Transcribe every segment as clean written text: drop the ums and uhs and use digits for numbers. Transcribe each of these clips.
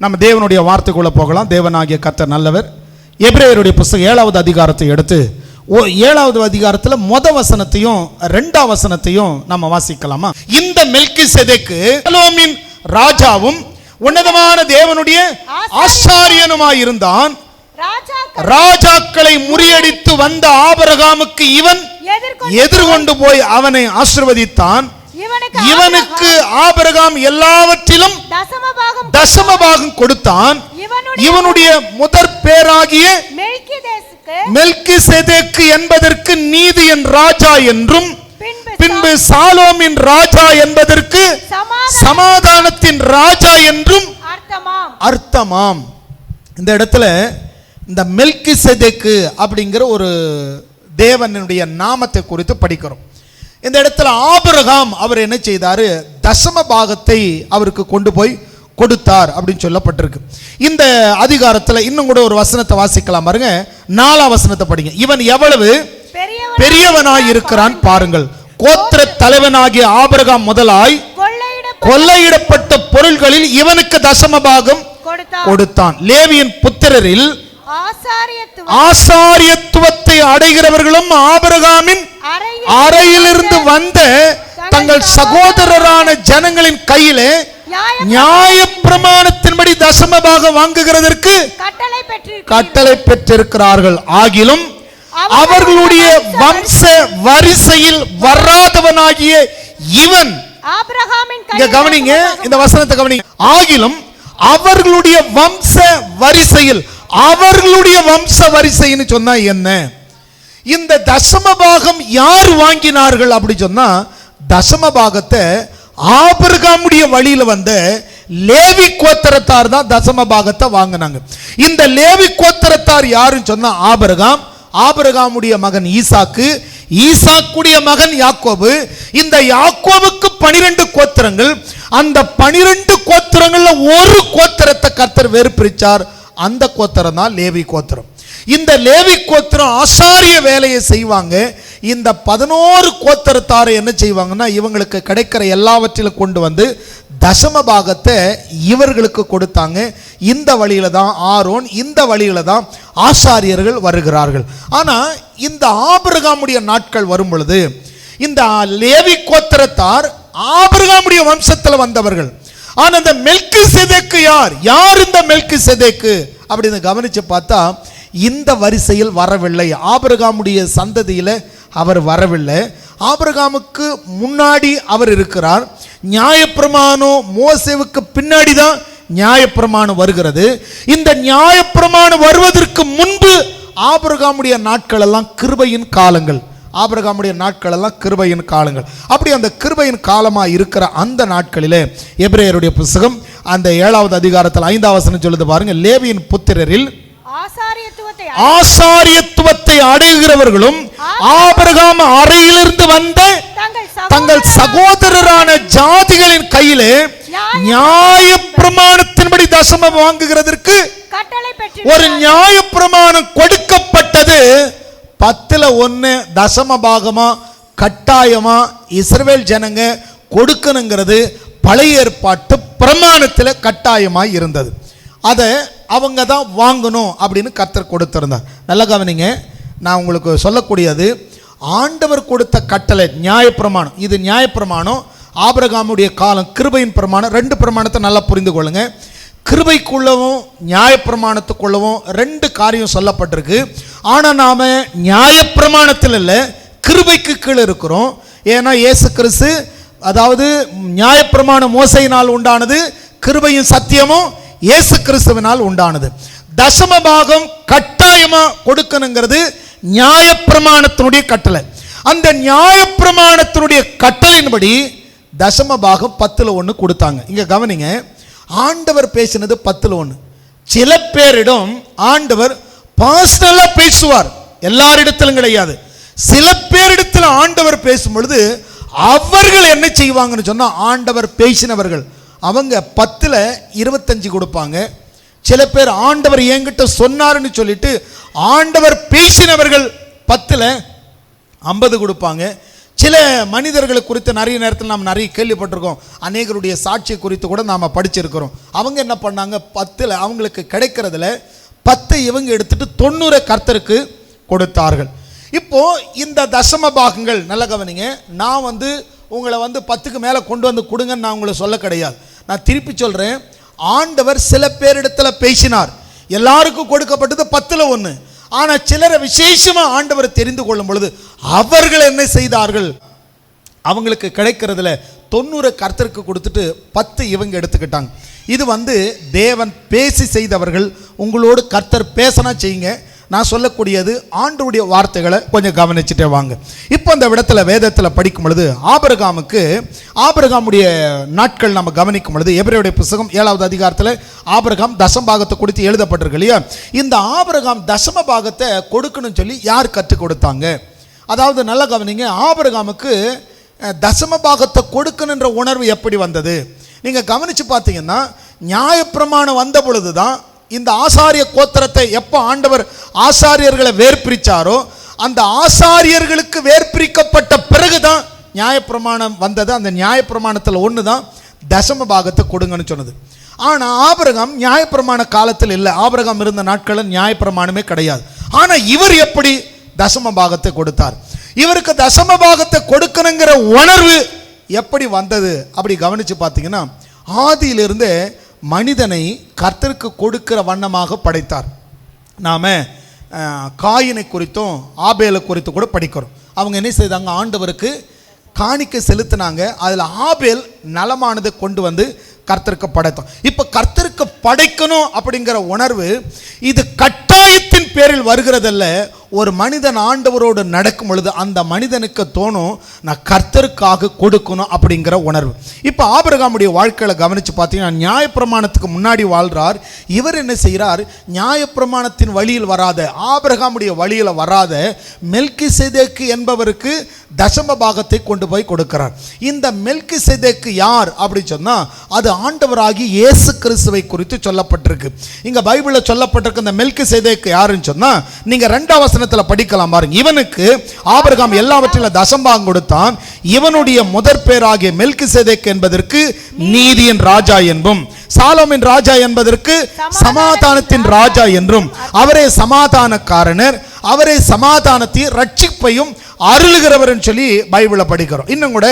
நம்ம தேவனுடைய வார்த்தைக்குள்ள போகலாம். தேவனாகிய கர்த்தர் நல்லவர். எபிரேயருடைய புத்தகம் 7வது அதிகாரத்தை எடுத்து 7வது அதிகாரத்தில் முதல் வசனத்தையும் 2ஆம் வசனத்தையும் நம்ம வாசிக்கலாமா? இந்த மெல்கிசேதேக்கு சாலோமின் ராஜாவும் உன்னதமான தேவனுடைய ஆசாரியனுமாய் இருந்தான். ராஜாக்களை முறியடித்து வந்த ஆபிரகாமுக்கு இவன் எதிர்கொண்டு போய் அவனை ஆசீர்வதித்தான். இவனுக்கு ஆபிரகாம் எல்லாவற்றிலும் தசமபாகம் கொடுத்தான். இவனுடைய முதற் பேராகிய மெல்கிசேதேக்கு என்பதற்கு நீதியின் ராஜா என்றும், பின்பு சாலோமின் ராஜா என்பதற்கு சமாதானத்தின் ராஜா என்றும் அர்த்தமாம். இந்த இடத்துல இந்த மெல்கிசேதேக்கு அப்படிங்கிற ஒரு தேவனுடைய நாமத்தை குறித்து படிக்கிறோம். இந்த இடத்துல ஆபிரகாம் அவர் என்ன செய்தாரு? தசம பாகத்தை அவருக்கு கொண்டு போய் கொடுத்தார் அப்படின்னு சொல்லப்பட்டிருக்கு. இந்த அதிகாரத்தில் இன்னும் கூட ஒரு வசனத்தை வாசிக்கலாம் பாருங்க. 4ஆம் வசனத்தை படிங்க. இவன் எவ்வளவு பெரியவனாய் இருக்கிறான் பாருங்கள். கோத்திர தலைவனாகிய ஆபிரகாம் முதலாய் கொள்ளையிடப்பட்ட பொருள்களில் இவனுக்கு தசம பாகம் கொடுத்தான். லேவியின் புத்திரரில் ஆசாரியத்துவத்தை அடைகிறவர்களும் ஆபிரகாமின் அறையிலிருந்து வந்த தங்கள் சகோதரரான ஜனங்களின் கையிலே நியாயப்பிரமாணத்தின்படி தசம பாகம் வாங்குகிறதற்கு கட்டளை பெற்றிருக்கிறார்கள். ஆகிலும் அவர்களுடைய வம்ச வரிசையில் வராதவனாகிய இவன், கவனிங்க இந்த வசனத்தை கவனிங்க. ஆகிலும் அவர்களுடைய வம்ச வரிசையில், அவர்களுடைய வம்ச வரிசைன்னு சொன்னா என்ன? இந்த தசம பாகம் யார் வாங்கினார்கள் அப்படி சொன்னா, தசம பாகத்தை ஆபிரகாமுடைய வழியில வந்த லேவி கோத்திரத்தார் தான் தசம பாகத்தை வாங்கினாங்க. இந்த லேவி கோத்திரத்தார் யாருன்னு சொன்னா ஆபிரகாம், ஆபிரகாமுடைய மகன் ஈசாக்கு, ஈசாக்குடைய மகன் யாக்கோபு. இந்த யாக்கோபுக்கு 12 கோத்திரங்கள். அந்த 12 கோத்திரங்கள்ல ஒரு கோத்திரத்தை கர்த்தர் வேறு பிரிச்சார். அந்த கோத்திரம் தான் லேவி கோத்திரம். இந்த லேவி கோத்திரம் ஆசாரிய வேலையை செய்வாங்க. இந்த 11 கோத்திரத்தாரை என்ன செய்வாங்கன்னா, இவங்களுக்கு கிடைக்கிற எல்லாவற்றிலும் கொண்டு வந்து தசம பாகத்தை இவர்களுக்கு கொடுத்தாங்க. இந்த வழியில தான் ஆரோன், இந்த வழியில தான் ஆசாரியர்கள் வருகிறார்கள். ஆனா இந்த ஆபிரகாமுடைய நாட்கள் வரும் பொழுது இந்த லேவி கோத்திரத்தார் ஆபிரகாமுடைய வம்சத்தில் வந்தவர்கள். ஆனா இந்த மெல்கிசேதேக்கு யார்? இந்த மெல்கிசேதேக்கு அப்படின்னு கவனிச்சு பார்த்தா இந்த வரிசையில் வரவில்லை. ஆபிரகாமுடைய சந்ததியில அவர் வரவில்லை. ஆபிரகாமுக்கு முன்னாடி அவர் இருக்கிறார். நியாயப்பிரமாணம் மோசேவுக்கு பின்னாடி தான் நியாயப்பிரமாணம் வருகிறது. இந்த நியாயப்பிரமாணம் வருவதற்கு முன்பு ஆபிரகாமுடைய நாட்கள் எல்லாம் கிருபையின் காலங்கள். ஆபிரகாமுடைய நாட்கள் எல்லாம் கிருபையின் காலங்கள். அப்படி அந்த கிருபையின் காலமா இருக்கிற அந்த நாட்களிலே எபிரேயருடைய புத்தகம் அந்த 7வது அதிகாரத்தில் 5ஆம் வசனம் சொல்லுது பாருங்க. லேவியின் புத்திரரில் ஆசாரியத்துவத்தை அடைகிறவர்களும் ஆபிரகாம் அறையிலிருந்து வந்த தங்கள் சகோதரரான ஜாதிகளின் கையிலே நியாயப்பிரமாணத்தின்படி தசமம் வாங்குகிறதற்கு ஒரு நியாயப்பிரமாணம் கொடுக்கப்பட்டது. 10/1 தசம பாகமா கட்டாயமா இஸ்ரவேல் ஜனங்க கொடுக்கணுங்கிறது பழைய ஏற்பாட்டு பிரமாணத்தில் கட்டாயமாய் இருந்தது. அதை அவங்க தான் வாங்கணும் அப்படின்னு கர்த்தர் கொடுத்திருந்தார். நல்ல கவனிங்க, நான் உங்களுக்கு சொல்லக்கூடியது ஆண்டவர் கொடுத்த கட்டளை நியாயப்பிரமாணம். இது நியாயப்பிரமாணம் ஆபிரகாமுடைய காலம், கிருபையின் பிரமாணம். 2 பிரமாணத்தை நல்லா புரிந்து கொள்ளுங்க. கிருபைக்குள்ளவும் நியாயப்பிரமாணத்துக்குள்ளவும் 2 காரியம் சொல்லப்பட்டிருக்கு. ஆனால் நாம நியாயப்பிரமாணத்தில் இல்லை, கிருபைக்கு கீழே இருக்கிறோம். ஏன்னா இயேசு கிறிஸ்து, அதாவது நியாயப்பிரமாணம் மோசையினால் உண்டானது, கிருபையும் சத்தியமும் இயேசு கிறிஸ்துவினால் உண்டானது. தசம பாகம் கட்டாயமா கொடுக்கணுங்கிறது நியாயப்பிரமாணத்தினுடைய கட்டளை. அந்த நியாயப்பிரமாணத்தினுடைய கட்டளையின்படி தசம பாகம் 10/1 கொடுத்தாங்க. இங்க கவனிங்க, ஆண்டவர் பேசினது 10/1. சில பேரிடம் ஆண்டவர் பர்சனலா பேசுவார், எல்லாரிடத்திலும் கிடையாது. சில பேரிடத்தில் ஆண்டவர் பேசும் பொழுது அவர்கள் என்ன செய்வாங்கன்னு சொன்னா, ஆண்டவர் பேசினவர்கள் அவங்க 10/25 கொடுப்பாங்க. சில பேர் ஆண்டவர் என்கிட்ட சொன்னாருன்னு சொல்லிட்டு ஆண்டவர் பேசினவர்கள் 10/50 கொடுப்பாங்க. சில மனிதர்களை குறித்து நிறைய நேரத்தில் நாம் நிறைய கேள்விப்பட்டிருக்கோம். அநேகருடைய சாட்சியை குறித்து கூட நாம் படிச்சிருக்கிறோம். அவங்க என்ன பண்ணாங்க, 10 அவங்களுக்கு கிடைக்கிறதுல 10 இவங்க எடுத்துட்டு 90 கர்த்தருக்கு கொடுத்தார்கள். இப்போ இந்த தசம பாகங்கள் நல்ல கவனிங்க. நான் உங்களை 10க்கு மேலே கொண்டு வந்து கொடுங்கன்னு நான் உங்களை சொல்ல கிடையாது. நான் திருப்பி சொல்கிறேன், ஆண்டவர் சில பேரிடத்துல பேசினார். எல்லாருக்கும் கொடுக்கப்பட்டது 10ல் 1. ஆனால் சிலரை விசேஷமாக ஆண்டவர் தெரிந்து கொள்ளும் பொழுது அவர்கள் என்ன செய்தார்கள், அவங்களுக்கு கிடைக்கிறதுல 90 கர்த்தருக்கு கொடுத்துட்டு 10 இவங்க எடுத்துக்கிட்டாங்க. இது தேவன் பேசி செய்தவர்கள். உங்களோடு கர்த்தர் பேசினா செய்யுங்க. நான் சொல்லக்கூடியது ஆண்டவருடைய வார்த்தைகளை கொஞ்சம் கவனிச்சுட்டே வாங்க. இப்போ அந்த இடத்துல வேதத்தில் படிக்கும் பொழுது ஆபிரகாமுடைய நாட்கள் நம்ம கவனிக்கும் பொழுது எபிரேயருடைய புத்தகம் 7வது அதிகாரத்தில் ஆபிரகாம் தசம பாகத்தை கொடுத்து எழுதப்பட்டிருக்கு இல்லையா? இந்த ஆபிரகாம் தசம பாகத்தை கொடுக்கணும்னு சொல்லி யார் கற்றுக் கொடுத்தாங்க? அதாவது நல்ல கவனிங்க, ஆபிரகாமுக்கு தசம பாகத்தை கொடுக்கணுன்ற உணர்வு எப்படி வந்தது? நீங்கள் கவனித்து பார்த்தீங்கன்னா நியாயப்பிரமாணம் வந்த பொழுது தான் இந்த ஆசாரிய கோத்திரத்தை எப்போ ஆண்டவர் ஆசாரியர்களை வேர்பிரிச்சாரோ அந்த ஆசாரியர்களுக்கு வேர்பிரிக்கப்பட்ட பிறகுதான் நியாயப்பிரமாணம் வந்தது. அந்த நியாயப்பிரமாணத்தில் ஒன்று தான் தசம பாகத்தை கொடுங்கன்னு சொன்னது. ஆனால் ஆபிரகாம் நியாயப்பிரமாண காலத்தில் இல்லை. ஆபிரகாம் இருந்த நாட்களில் நியாயப்பிரமாணமே கிடையாது. ஆனால் இவர் எப்படி தசம பாகத்தை கொடுத்தார்? இவருக்கு தசம பாகத்தை கொடுக்கணுங்கிற உணர்வு எப்படி வந்தது அப்படி கவனித்து பார்த்தீங்கன்னா, ஆதியிலிருந்தே மனிதனை கர்த்தருக்கு கொடுக்கிற வண்ணமாக படைத்தார். நாம் காயினை குறித்தும் ஆபேலை குறித்து கூட படிக்கிறோம். அவங்க என்ன செய்தாங்க, ஆண்டவருக்கு காணிக்கை செலுத்தினாங்க. அதில் ஆபேல் நலமானதை கொண்டு வந்து கர்த்தருக்கு படைத்தோம். இப்போ கர்த்தருக்கு படைக்கணும் அப்படிங்கிற உணர்வு இது கட்டாயத்தின் பேரில் வருகிறதல்ல. ஒரு மனிதன் ஆண்டவரோடு நடக்கும் பொழுது அந்த மனிதனுக்கு தோணும், நான் கர்த்தருக்காக கொடுக்கணும் அப்படிங்கிற உணர்வு. இப்போ ஆபிரகாமுடைய வாழ்க்கையில் கவனித்து பார்த்தீங்கன்னா, நியாயப்பிரமாணத்துக்கு முன்னாடி வாழ்கிறார். இவர் என்ன செய்கிறார், நியாயப்பிரமாணத்தின் வழியில் வராத, ஆபிரகாமுடைய வழியில் வராத மெல்கிசேதேக்கு என்பவருக்கு தசம பாகத்தை கொண்டு போய் கொடுக்கிறார். இந்த மெல்கிசேதேக்கு யார் அப்படி சொன்னால் அது ஆண்டவராகி இயேசு கிறிஸ்துவை குறித்து சொல்லப்பட்டிருக்கு. இங்கே பைபிளில் சொல்லப்பட்டிருக்கு. இந்த மெல்கிசேதேக்கு யாருன்னு சொன்னால் நீங்கள் 2ஆம் வசனத்தில் படிக்கலாம் பாருங்க. இவனுக்கு ஆபிரகாம் எல்லாவற்றிலும் தசம்பாகம் கொடுத்தான். இவனுடைய முதற் பேராகிய மெல்கிசேதேக்கு என்பதற்கு நீதியின் ராஜா என்பும், சாலோமின் ராஜா என்பதற்கு சமாதானத்தின் ராஜா என்றும், அவரே சமாதானக்காரனர், அவரே சமாதானத்தை ரட்சிப்பையும் அருளுகிறவர் சொல்லி பைபிளில் படிக்கிறோம். இன்னும் கூட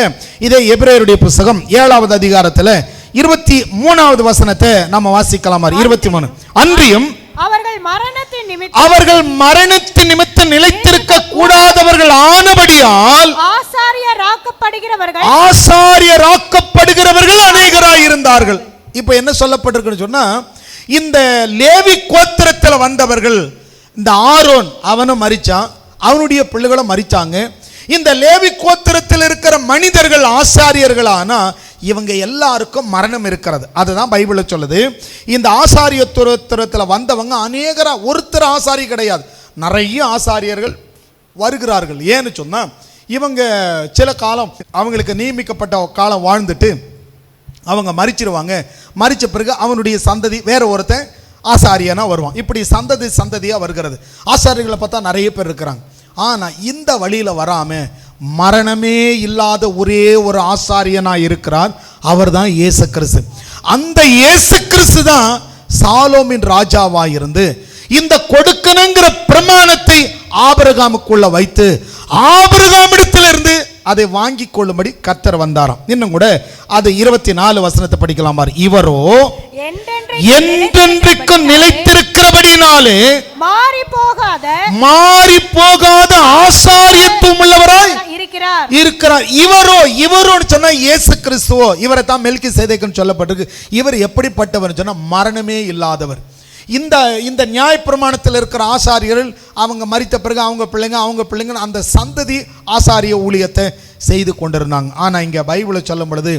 இதே எபிரேயருடைய புத்தகம் 7வது அதிகாரத்தில் 23வது வசனத்தை நம்ம வாசிக்கலாம். 23 அன்றியும் அவர்கள் மரணத்தின் நிமித்தம் நிலைத்திருக்க கூடாதவர்கள் ஆனபடியால் ஆசாரியராக்கப்படுகிறவர்கள் அநேகராய் இருந்தார்கள். இப்ப என்ன சொல்லப்பட்டிருக்குன்னு சொன்னா, இந்த லேவி கோத்திரத்தில் வந்தவர்கள், இந்த ஆரோன் அவனும் மரிச்சான், அவனுடைய பிள்ளைகளும் மரிச்சாங்க. இந்த லேவி கோத்திரத்தில் இருக்கிற மனிதர்கள் ஆசாரியர்களானா இவங்க எல்லாருக்கும் மரணம் இருக்கிறது. அதுதான் பைபிளில் சொல்லுது. இந்த ஆசாரியத்துவத்தில் வந்தவங்க அநேகரா, ஒருத்தர் ஆசாரி கிடையாது, நிறைய ஆசாரியர்கள் வருகிறார்கள். ஏன்னு சொன்னால் இவங்க சில காலம் அவங்களுக்கு நியமிக்கப்பட்ட காலம் வாழ்ந்துட்டு அவங்க மரிச்சிருவாங்க. மரிச்ச பிறகு அவனுடைய சந்ததி வேற ஒருத்தன் ஆசாரியனா வருவான். இப்படி சந்ததியாக வருகிறது. ஆசாரியர்களை பார்த்தா நிறைய பேர் இருக்கிறாங்க. ஆனால் இந்த வழியில் வராமல் மரணமே இல்லாத ஒரே ஒரு ஆசாரியனாக இருக்கிறார். அவர் தான் இயேசு கிறிஸ்து. அந்த இயேசு கிறிஸ்து தான் சாலோமின் ராஜாவாக இருந்து இந்த கொடுக்கணுங்கிற பிரமாணத்தை ஆபிரகாமுக்குள்ள வைத்து ஆபிரகாமிடத்திலிருந்து அதை வாங்கி கொள்ளும்படி கர்த்தர் வந்தாராம். இன்னும் கூட அது 24 வசனத்தை படிக்கலாம். இவரோ என்றென்றைக்கும் நிலைத்திருக்கிறபடினாலே மாறி போகாத ஆசாரியத்துவம் உள்ளவராய் இருக்கிறார். இவரோ சொன்னா இயேசு கிறிஸ்துவோ, இவரை தான் மெல்கிசேதேக்குன்னு சொல்லப்பட்டிருக்கு. இவர் எப்படிப்பட்டவர் சொன்னா மரணமே இல்லாதவர். இந்த நியாயப்பிரமாணத்தில் இருக்கிற ஆசாரியர்கள் அவங்க மரித்த பிறகு அவங்க பிள்ளைங்க அந்த சந்ததி ஆசாரிய ஊழியத்தை செய்து கொண்டிருந்தாங்க. ஆனால் இங்கே பைபிளில் சொல்லும் பொழுது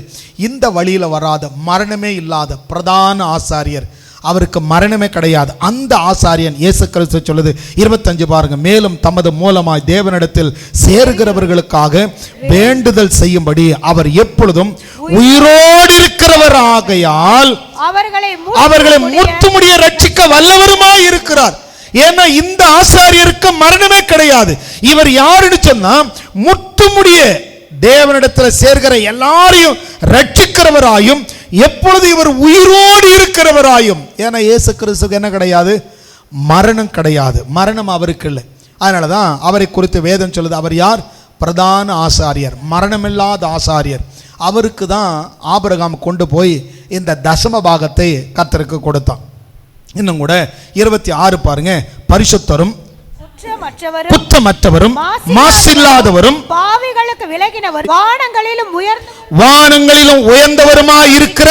இந்த வழியில் வராத மரணமே இல்லாத பிரதான ஆசாரியர், அவருக்கு மரணமே கிடையாது, அந்த ஆசாரியன் இயேசு கிறிஸ்து சொல்லுது 25 பாருங்க. மேலும் தமது மூலமாய் தேவனிடத்தில் சேருகிறவர்களுக்காக வேண்டுதல் செய்யும்படி அவர் எப்பொழுதும் உயிரோடு இருக்கிறவர் ஆகையால் அவர்களை முற்றுமுடிய ரட்சிக்க வல்லவருமாய் இருக்கிறார். ஏன்னா இந்த ஆசாரியருக்கு மரணமே கிடையாது. இவர் யாருன்னு சொன்னா முற்றுமுடிய தேவனிடத்தில் சேர்கிற எல்லாரையும் ரட்சிக்கிறவராயும் எப்பொழுது இவர் உயிரோடு இருக்கிறவராயும். ஏன்னா இயேசு கிறிஸ்துக்கு என்ன கிடையாது? மரணம் கிடையாது. மரணம் அவருக்கு இல்லை. அதனாலதான் அவரை குறித்து வேதம் சொல்லுது, அவர் யார்? பிரதான ஆசாரியர், மரணமில்லாத ஆசாரியர். அவருக்கு தான் ஆபிரகாம் கொண்டு போய் இந்த தசம பாகத்தை கர்த்தருக்கு கொடுத்தான். இன்னும் கூட 26 பாருங்க, பரிசுத்தரும் குற்றமற்றவரும் மாசில்லாதவரும் பாவிகளுக்கு விலகினவர் வானங்களிலும் உயர்ந்தவருமாய் இருக்கிற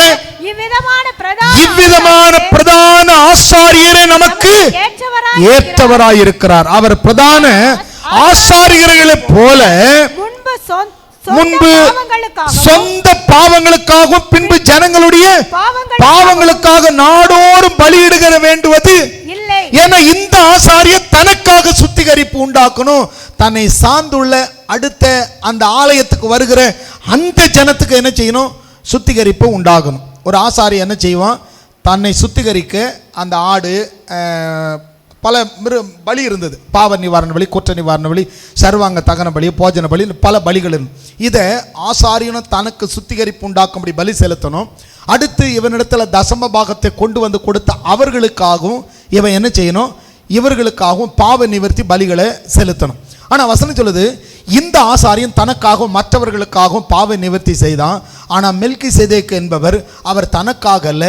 இவ்விதமான பிரதான ஆசாரியரே நமக்கு ஏற்றவராய் இருக்கிறார். அவர் பிரதான ஆசாரியர்களைப் போல முன்பு சொந்த பாவங்களுக்காகவும் பின்பு ஜனங்களுடைய பாவங்களுக்காக நாடோறும் பலியிடுகிற வேண்டுவது இல்லை. ஏன்னா இந்த ஆசாரியர் தனக்காக சுத்திகரிப்பு உண்டாக்கணும். தன்னை சார்ந்துள்ள அடுத்த அந்த ஆலயத்துக்கு வருகிற அந்த ஜனத்துக்கு என்ன செய்யணும்? சுத்திகரிப்பு உண்டாகணும். ஒரு ஆசாரியர் என்ன செய்வான்? தன்னை சுத்திகரிக்க அந்த ஆடு, பல பலி இருந்தது. பாவ நிவாரண பலி, குற்ற நிவாரண பலி, சர்வாங்க தகன பலி, போஜன பலி, பல பலிகள் இருந்தது. இதை ஆசாரியனும் தனக்கு சுத்திகரிப்பு உண்டாக்கும்படி பலி செலுத்தணும். அடுத்து இவனிடத்தில் தசம பாகத்தை கொண்டு வந்து கொடுத்த அவர்களுக்காகவும் இவன் என்ன செய்யணும்? இவர்களுக்காகவும் பாவ நிவர்த்தி பலிகளை செலுத்தணும். ஆனால் வசனம் சொல்லுது, இந்த ஆசாரியன் தனக்காகவும் மற்றவர்களுக்காகவும் பாவ நிவர்த்தி செய்தான். ஆனால் மெல்கிசேதேக்கு என்பவர் அவர் தனக்காக அல்ல,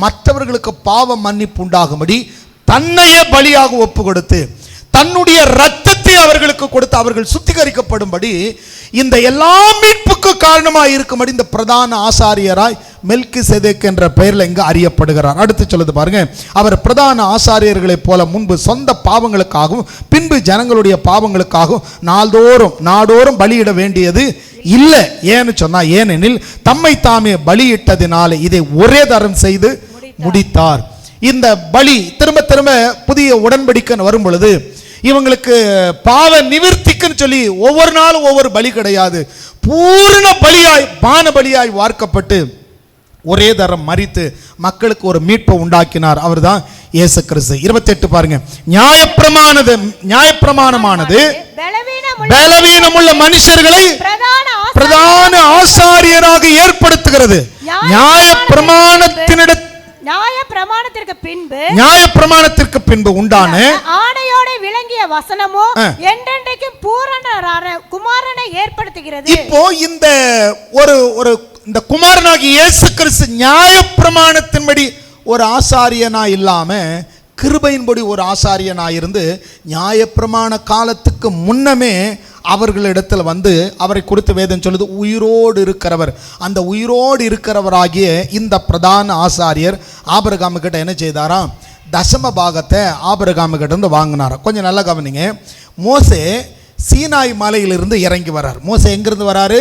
மற்றவர்களுக்கு பாவ மன்னிப்பு உண்டாகும்படி தன்னையே பலியாக ஒப்பு கொடுத்து தன்னுடைய இரத்தத்தை அவர்களுக்கு கொடுத்து அவர்கள் சுத்திகரிக்கப்படும்படி இந்த எல்லா மீட்புக்கு காரணமாக இருக்கும்படி இந்த பிரதான ஆசாரியராய் மெல்கிசேதேக் என்ற பெயரில் இங்கு அறியப்படுகிறார். அடுத்து சொல்லுது பாருங்க, அவர் பிரதான ஆசாரியர்களைப் போல முன்பு சொந்த பாவங்களுக்காகவும் பின்பு ஜனங்களுடைய பாவங்களுக்காகவும் நாடோறும் பலியிட வேண்டியது இல்லை. ஏன்னு சொன்னா, ஏனெனில் தம்மை தாமே பலியிட்டதினாலே இதை ஒரே தரம் செய்து முடித்தார். இந்த பலி திரும்ப திரும்ப புதிய உடன்படிக்கை வரும் பொழுது இவங்களுக்கு பாவ நிவர்த்திக்குன்னு சொல்லி ஒவ்வொரு நாளும் ஒவ்வொரு பலி கிடையாது. பூரண பலியாய் பான பலியாய் வார்க்கப்பட்டு ஒரே தரம் மரித்து மக்களுக்கு ஒரு மீட்பை உண்டாக்கினார். அவர் தான் இயேசு கிறிஸ்து. 28 பாருங்க, நியாயப்பிரமாணமானது பலவீனமுள்ள மனிதர்களை பிரதான ஆசாரியராக ஏற்படுத்துகிறது. நியாயப்பிரமாணத்திற்கு பின்பு உண்டான ஆணையோடு விளங்கிய வசனமோ என்றென்றைக்கும் பூரணரான குமாரனை ஏற்படுத்துகிறது. இப்போ இந்த இந்த குமாரனாகிய இயேசு கிறிஸ்து நியாயப்பிரமாணத்தின்படி ஒரு ஆசாரியனா இல்லாம கிருபையின்படி ஒரு ஆசாரியனா இருந்து நியாயப்பிரமாண காலத்துக்கு முன்னமே அவர்களிடத்தில் வந்து அவரை குறித்து வேதம் சொல்லுது, உயிரோடு இருக்கிறவர். அந்த உயிரோடு இருக்கிறவராகிய இந்த பிரதான ஆசாரியர் ஆபிரகாமு கிட்ட என்ன செய்தாராம்? தசம பாகத்தை ஆபிரகாமு கிட்ட இருந்து வாங்கினாராம். கொஞ்சம் நல்லா கவனிங்க. மோசே சீனாய் மலையிலிருந்து இறங்கி வரார். மோசே எங்கிருந்து வராரு?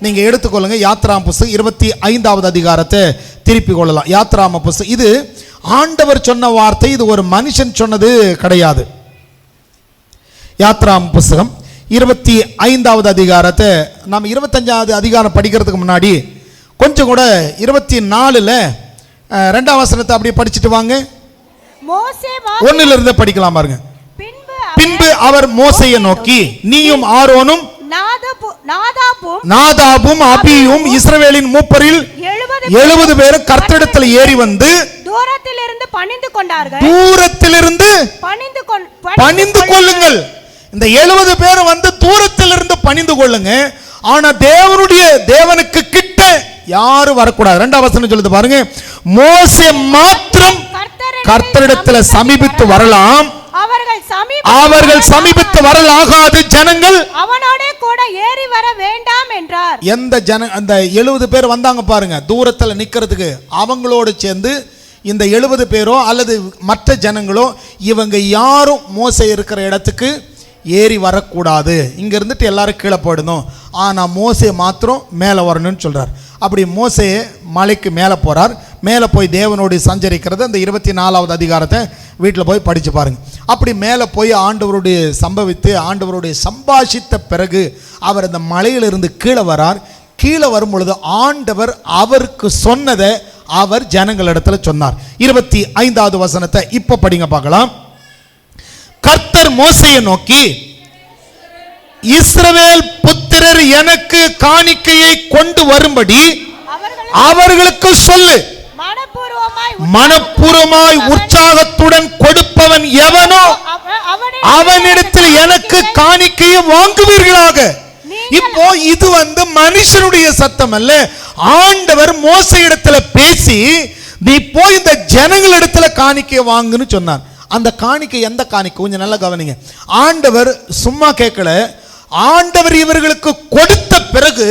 நீங்க எடுத்துக்கொள்ளுங்க, யாத்ராம புஸ்தகம் 25வது அதிகாரத்தை திருப்பி கொள்ளலாம். யாத்ராம புஸ்தகம் இது ஆண்டவர் சொன்ன வார்த்தை, இது ஒரு மனுஷன் சொன்னது கிடையாது. யாத்ராம புஸ்தகம் 25வது அதிகாரத்தை நாம் 25வது அதிகாரம் படிக்கிறதுக்கு முன்னாடி கொஞ்சம் கூட 24ல 2ஆம் வசனத்தை அப்படியே படிச்சுட்டு வாங்க. 1ல இருந்து படிக்கலாம் பாருங்க. பின்பு அவர் மோசேயை நோக்கி, நீயும் ஆரோனும் நாதாபும் அபியும் இஸ்ரவேலின் மூப்பரில் 70 பேரும் கர்த்தரிடத்தில் ஏறி வந்து தூரத்திலிருந்து பணிந்து கொண்டார்கள். தூரத்திலிருந்து பணிந்து கொள்ளுங்கள். இந்த 70 பேர் வந்து தூரத்திலிருந்து பணிந்து கொள்ளுங்க. ஆனா தேவனுக்கு கிட்ட யாரும் வரக்கூடாது. 2ஆம் வசனம் சொல்லுது பாருங்க, மோசே மாத்திரம் கர்த்தரிடத்தில் சமீபித்து வரலாம், அவர்கள் சமீபித்து வரலாகாது, ஜனங்கள் அவனோட கூட ஏறி வர வேண்டாம் என்றார். அந்த 70 பேர் வந்தாங்க பாருங்க தூரத்தில் நிக்கிறதுக்கு, அவங்களோடு சேர்ந்து இந்த 70 பேரோ அல்லது மற்ற ஜனங்களோ இவங்க யாரும் மோசே இருக்கிற இடத்துக்கு ஏறி வரக்கூடாது. இங்க இருந்துட்டு எல்லாரும் கீழே போயிடணும். ஆனா மோசே மாத்திரம் மேலே வரணும்னு சொல்றார். அப்படி மோசே மலைக்கு மேலே போறார். மேலே போய் தேவனோடு சஞ்சரிக்கிறது அந்த 24வது அதிகாரத்தை வீட்டில் போய் படிச்சு பாருங்க. அப்படி மேலே போய் ஆண்டவருடைய சம்பாஷித்த பிறகு அவர் அந்த மலையிலிருந்து கீழே வரார். கீழே வரும் பொழுது ஆண்டவர் அவருக்கு சொன்னதை அவர் ஜனங்களிடத்துல சொன்னார். 25வது வசனத்தை இப்ப படிங்க பார்க்கலாம். கர்த்தர் மோசேயை நோக்கி, இஸ்ரவேல் புத்திரர் எனக்கு காணிக்கையை கொண்டு வரும்படி அவர்களுக்கு சொல்லு. மனப்பூர்வமாய் உற்சாகத்துடன் கொடுப்பவன் எவனோ அவனிடத்தில் எனக்கு காணிக்கையை வாங்குவீர்களாக. இப்போ இது மனுஷனுடைய சத்தம் அல்ல. ஆண்டவர் மோசே இடத்துல பேசி நீ போய் இந்த ஜனங்களிடத்துல காணிக்கையை வாங்குன்னு சொன்னார். அந்த காணிக்கை எந்த காணிக்கை? கொஞ்சம் நல்லா கவனிங்க. ஆண்டவர் சும்மா கேட்கல. ஆண்டவர் இவர்களுக்கு கொடுத்த பிறகு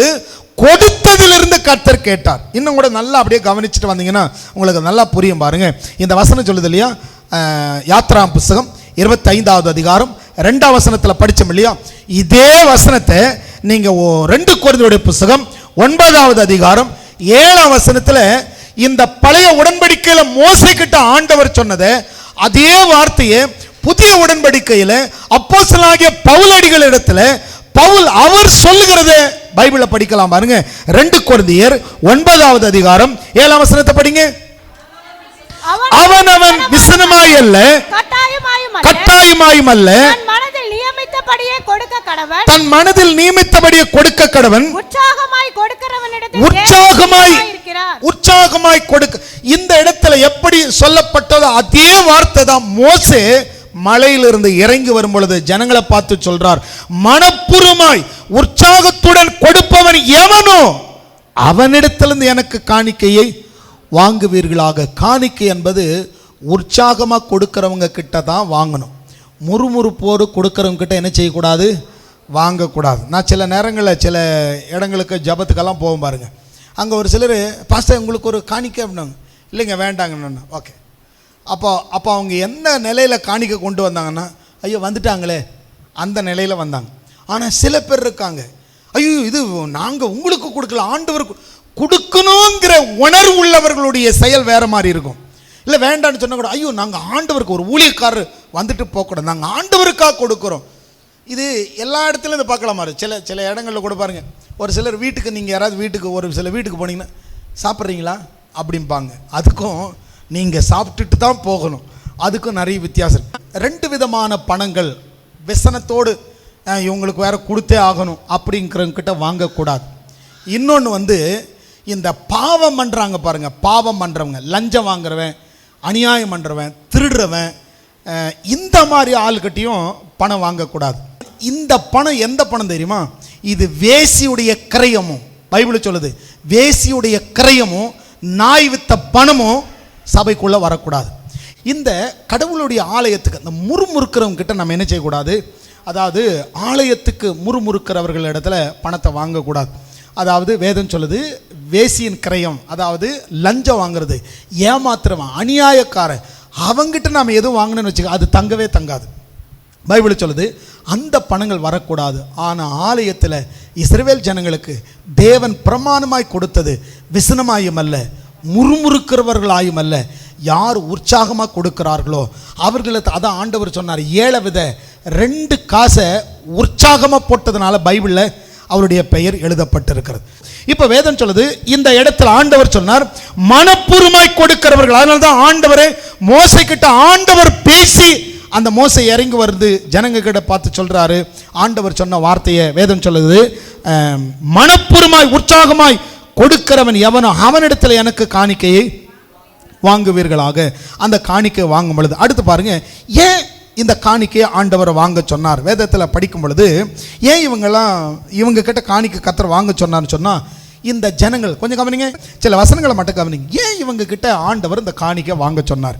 கொடுத்ததிலிருந்து கர்த்தர் கேட்டார். இன்னும் கூட நல்லா அப்படியே கவனிச்சுட்டு வந்தீங்கன்னா உங்களுக்கு நல்லா புரியும். பாருங்க, இந்த வசனம் சொல்லுது இல்லையா, யாத்ரா புஸ்தகம் 25வது அதிகாரம் 2ஆம் வசனத்தில் படிச்சோம் இல்லையா, இதே வசனத்தை நீங்க 2 கொரிந்தியருடைய புஸ்தகம் 9வது அதிகாரம் 7ஆம் வசனத்தில் இந்த பழைய உடன்படிக்கையில மோசே கிட்ட ஆண்டவர் சொன்னதை அதே வார்த்தையை புதிய உடன்படிக்கையில அப்போஸ்தலனாகிய பவுலடிகள் இடத்துல பவுல் அவர் சொல்லுகிறத பைபிள்ல படிக்கலாம். பாருங்க, 2 கொரிந்தியர் 9வது அதிகாரம் 7ஆம் வசனத்தை படிங்க. அவனவன் விசனமாய் அல்ல கட்டாயமாயும் அல்ல தன் மனதில் நியமித்தபடியே கொடுக்க கடவன். உற்சாகமாய் கொடுக்க. இந்த இடத்துல எப்படி சொல்லப்பட்டதோ அதே வார்த்தை தான் மோசே மலையிலிருந்து இறங்கி வரும் பொழுது ஜனங்களை பார்த்து சொல்றார், மனப்பூர்வமாய் உற்சாகத்துடன் கொடுப்பவன் எவனோ அவனிடத்திலிருந்து எனக்கு காணிக்கையை வாங்குவீர்களாக. காணிக்கை என்பது உற்சாகமா கொடுக்கிறவங்க கிட்ட தான் வாங்கணும். முறுமுறுப்போடு கொடுக்கிறவங்க கிட்ட என்ன செய்யக்கூடாது? வாங்கக்கூடாது. நான் சில நேரங்களில் சில இடங்களுக்கு ஜபத்துக்கெல்லாம் போவோம் பாருங்க. அங்கே ஒரு சிலர் பாஸ்டர் உங்களுக்கு ஒரு காணிக்கை அப்படின்னாங்க. இல்லைங்க வேண்டாங்கன்னு. ஓகே, அப்போ அவங்க எந்த நிலையில் காணிக்கை கொண்டு வந்தாங்கன்னா, ஐயோ வந்துட்டாங்களே அந்த நிலையில் வந்தாங்க. ஆனால் சில பேர் இருக்காங்க, ஐயோ இது நாங்கள் உங்களுக்கு கொடுக்கல ஆண்டவருக்கு கொடுக்கணுங்கிற உணர்வு உள்ளவர்களுடைய செயல் வேற மாதிரி இருக்கும். இல்லை வேண்டான்னு சொன்னால் கூட, ஐயோ நாங்கள் ஆண்டவருக்கு ஒரு ஊழியக்காரர் வந்துட்டு போகக்கூடாது, நாங்கள் ஆண்டவருக்காக கொடுக்குறோம். இது எல்லா இடத்துலையும் இதை பார்க்கலாமா? சில இடங்களில் கூட பாருங்கள், ஒரு சிலர் வீட்டுக்கு நீங்கள் யாராவது ஒரு சில வீட்டுக்கு போனீங்கன்னா சாப்பிட்றீங்களா அப்படிம்பாங்க. அதுக்கும் நீங்கள் சாப்பிட்டுட்டு தான் போகணும், அதுக்கும் நிறைய வித்தியாசம். 2 விதமான பணங்கள் விசனத்தோடு இவங்களுக்கு வேற கொடுத்தே ஆகணும் அப்படிங்கிறவங்கிட்ட வாங்கக்கூடாது. இன்னொன்று இந்த பாவம் பண்ணுறாங்க பாருங்க, பாவம் பண்ணுறவங்க, லஞ்சம் வாங்குறவன், அநியாயம் பண்ணுறவன், திருடுறவன், இந்த மாதிரி ஆளுக்கிட்டையும் பணம் வாங்கக்கூடாது. இந்த பணம் எந்த பணம் தெரியுமா? இது வேசியுடைய கிரயமும், பைபிள் சொல்லுது, வேசியுடைய கிரயமும் நாய் வித்த பணமும் சபைக்குள்ளே வரக்கூடாது. இந்த கடவுளுடைய ஆலயத்துக்கு இந்த முறுமுறுக்கிறவங்க கிட்ட நம்ம என்ன செய்யக்கூடாது? அதாவது ஆலயத்துக்கு முறுமுறுக்கிறவர்கள் இடத்துல பணத்தை வாங்கக்கூடாது. அதாவது வேதம் சொல்லுது, வேசியின் கிரயம், அதாவது லஞ்சம் வாங்குறது, ஏமாத்துறவன், அநியாயக்காரன், அவங்கிட்ட நாம் எதுவும் வாங்கணும்னு வச்சுக்க, அது தங்கவே தங்காது. பைபிள் சொல்லுது அந்த பணங்கள் வரக்கூடாது. ஆனால் ஆலயத்தில் இஸ்ரவேல் ஜனங்களுக்கு தேவன் பிரமாணமாய் கொடுத்தது விசனமாயும் அல்ல முறுமுறுக்கிறவர்களாயும் அல்ல, யார் உற்சாகமாக கொடுக்கிறார்களோ அவர்களுக்கு. அதான் ஆண்டவர் சொன்னார், 7 வித 2 காசை உற்சாகமாக போட்டதுனால பைபிளில் அவருடைய பெயர் எழுதப்பட்டிருக்கிறது. இப்போ வேதம் சொல்லுது, இந்த இடத்துல ஆண்டவர் சொன்னார் மனப்பூர்வமாய் கொடுக்கிறவர்கள். அதனால தான் ஆண்டவரே மோசே கிட்ட ஆண்டவர் பேசி அந்த மோசே இறங்கி வருது ஜனங்க கிட்ட பார்த்து சொல்றாரு. ஆண்டவர் சொன்ன வார்த்தையை வேதம் சொல்லுது, மனப்பூர்வமாய் உற்சாகமாய் கொடுக்கிறவன் எவனோ அவனிடத்தில் எனக்கு காணிக்கையை வாங்குவீர்களாக. அந்த காணிக்கை வாங்கும் பொழுது அடுத்து பாருங்க, ஏன் இந்த காணிக்கையை ஆண்டவரை வாங்க சொன்னார்? வேதத்தில் படிக்கும் பொழுது ஏன் இவங்க கிட்ட காணிக்கை கர்த்தர் வாங்க சொன்னார்னு சொன்னா, இந்த ஜனங்கள் கொஞ்சம் கவனிங்க, சில வசனங்களை மட்டும் கவனிங்க. ஏன் இவங்க கிட்ட ஆண்டவர் இந்த காணிக்கை வாங்க சொன்னார்?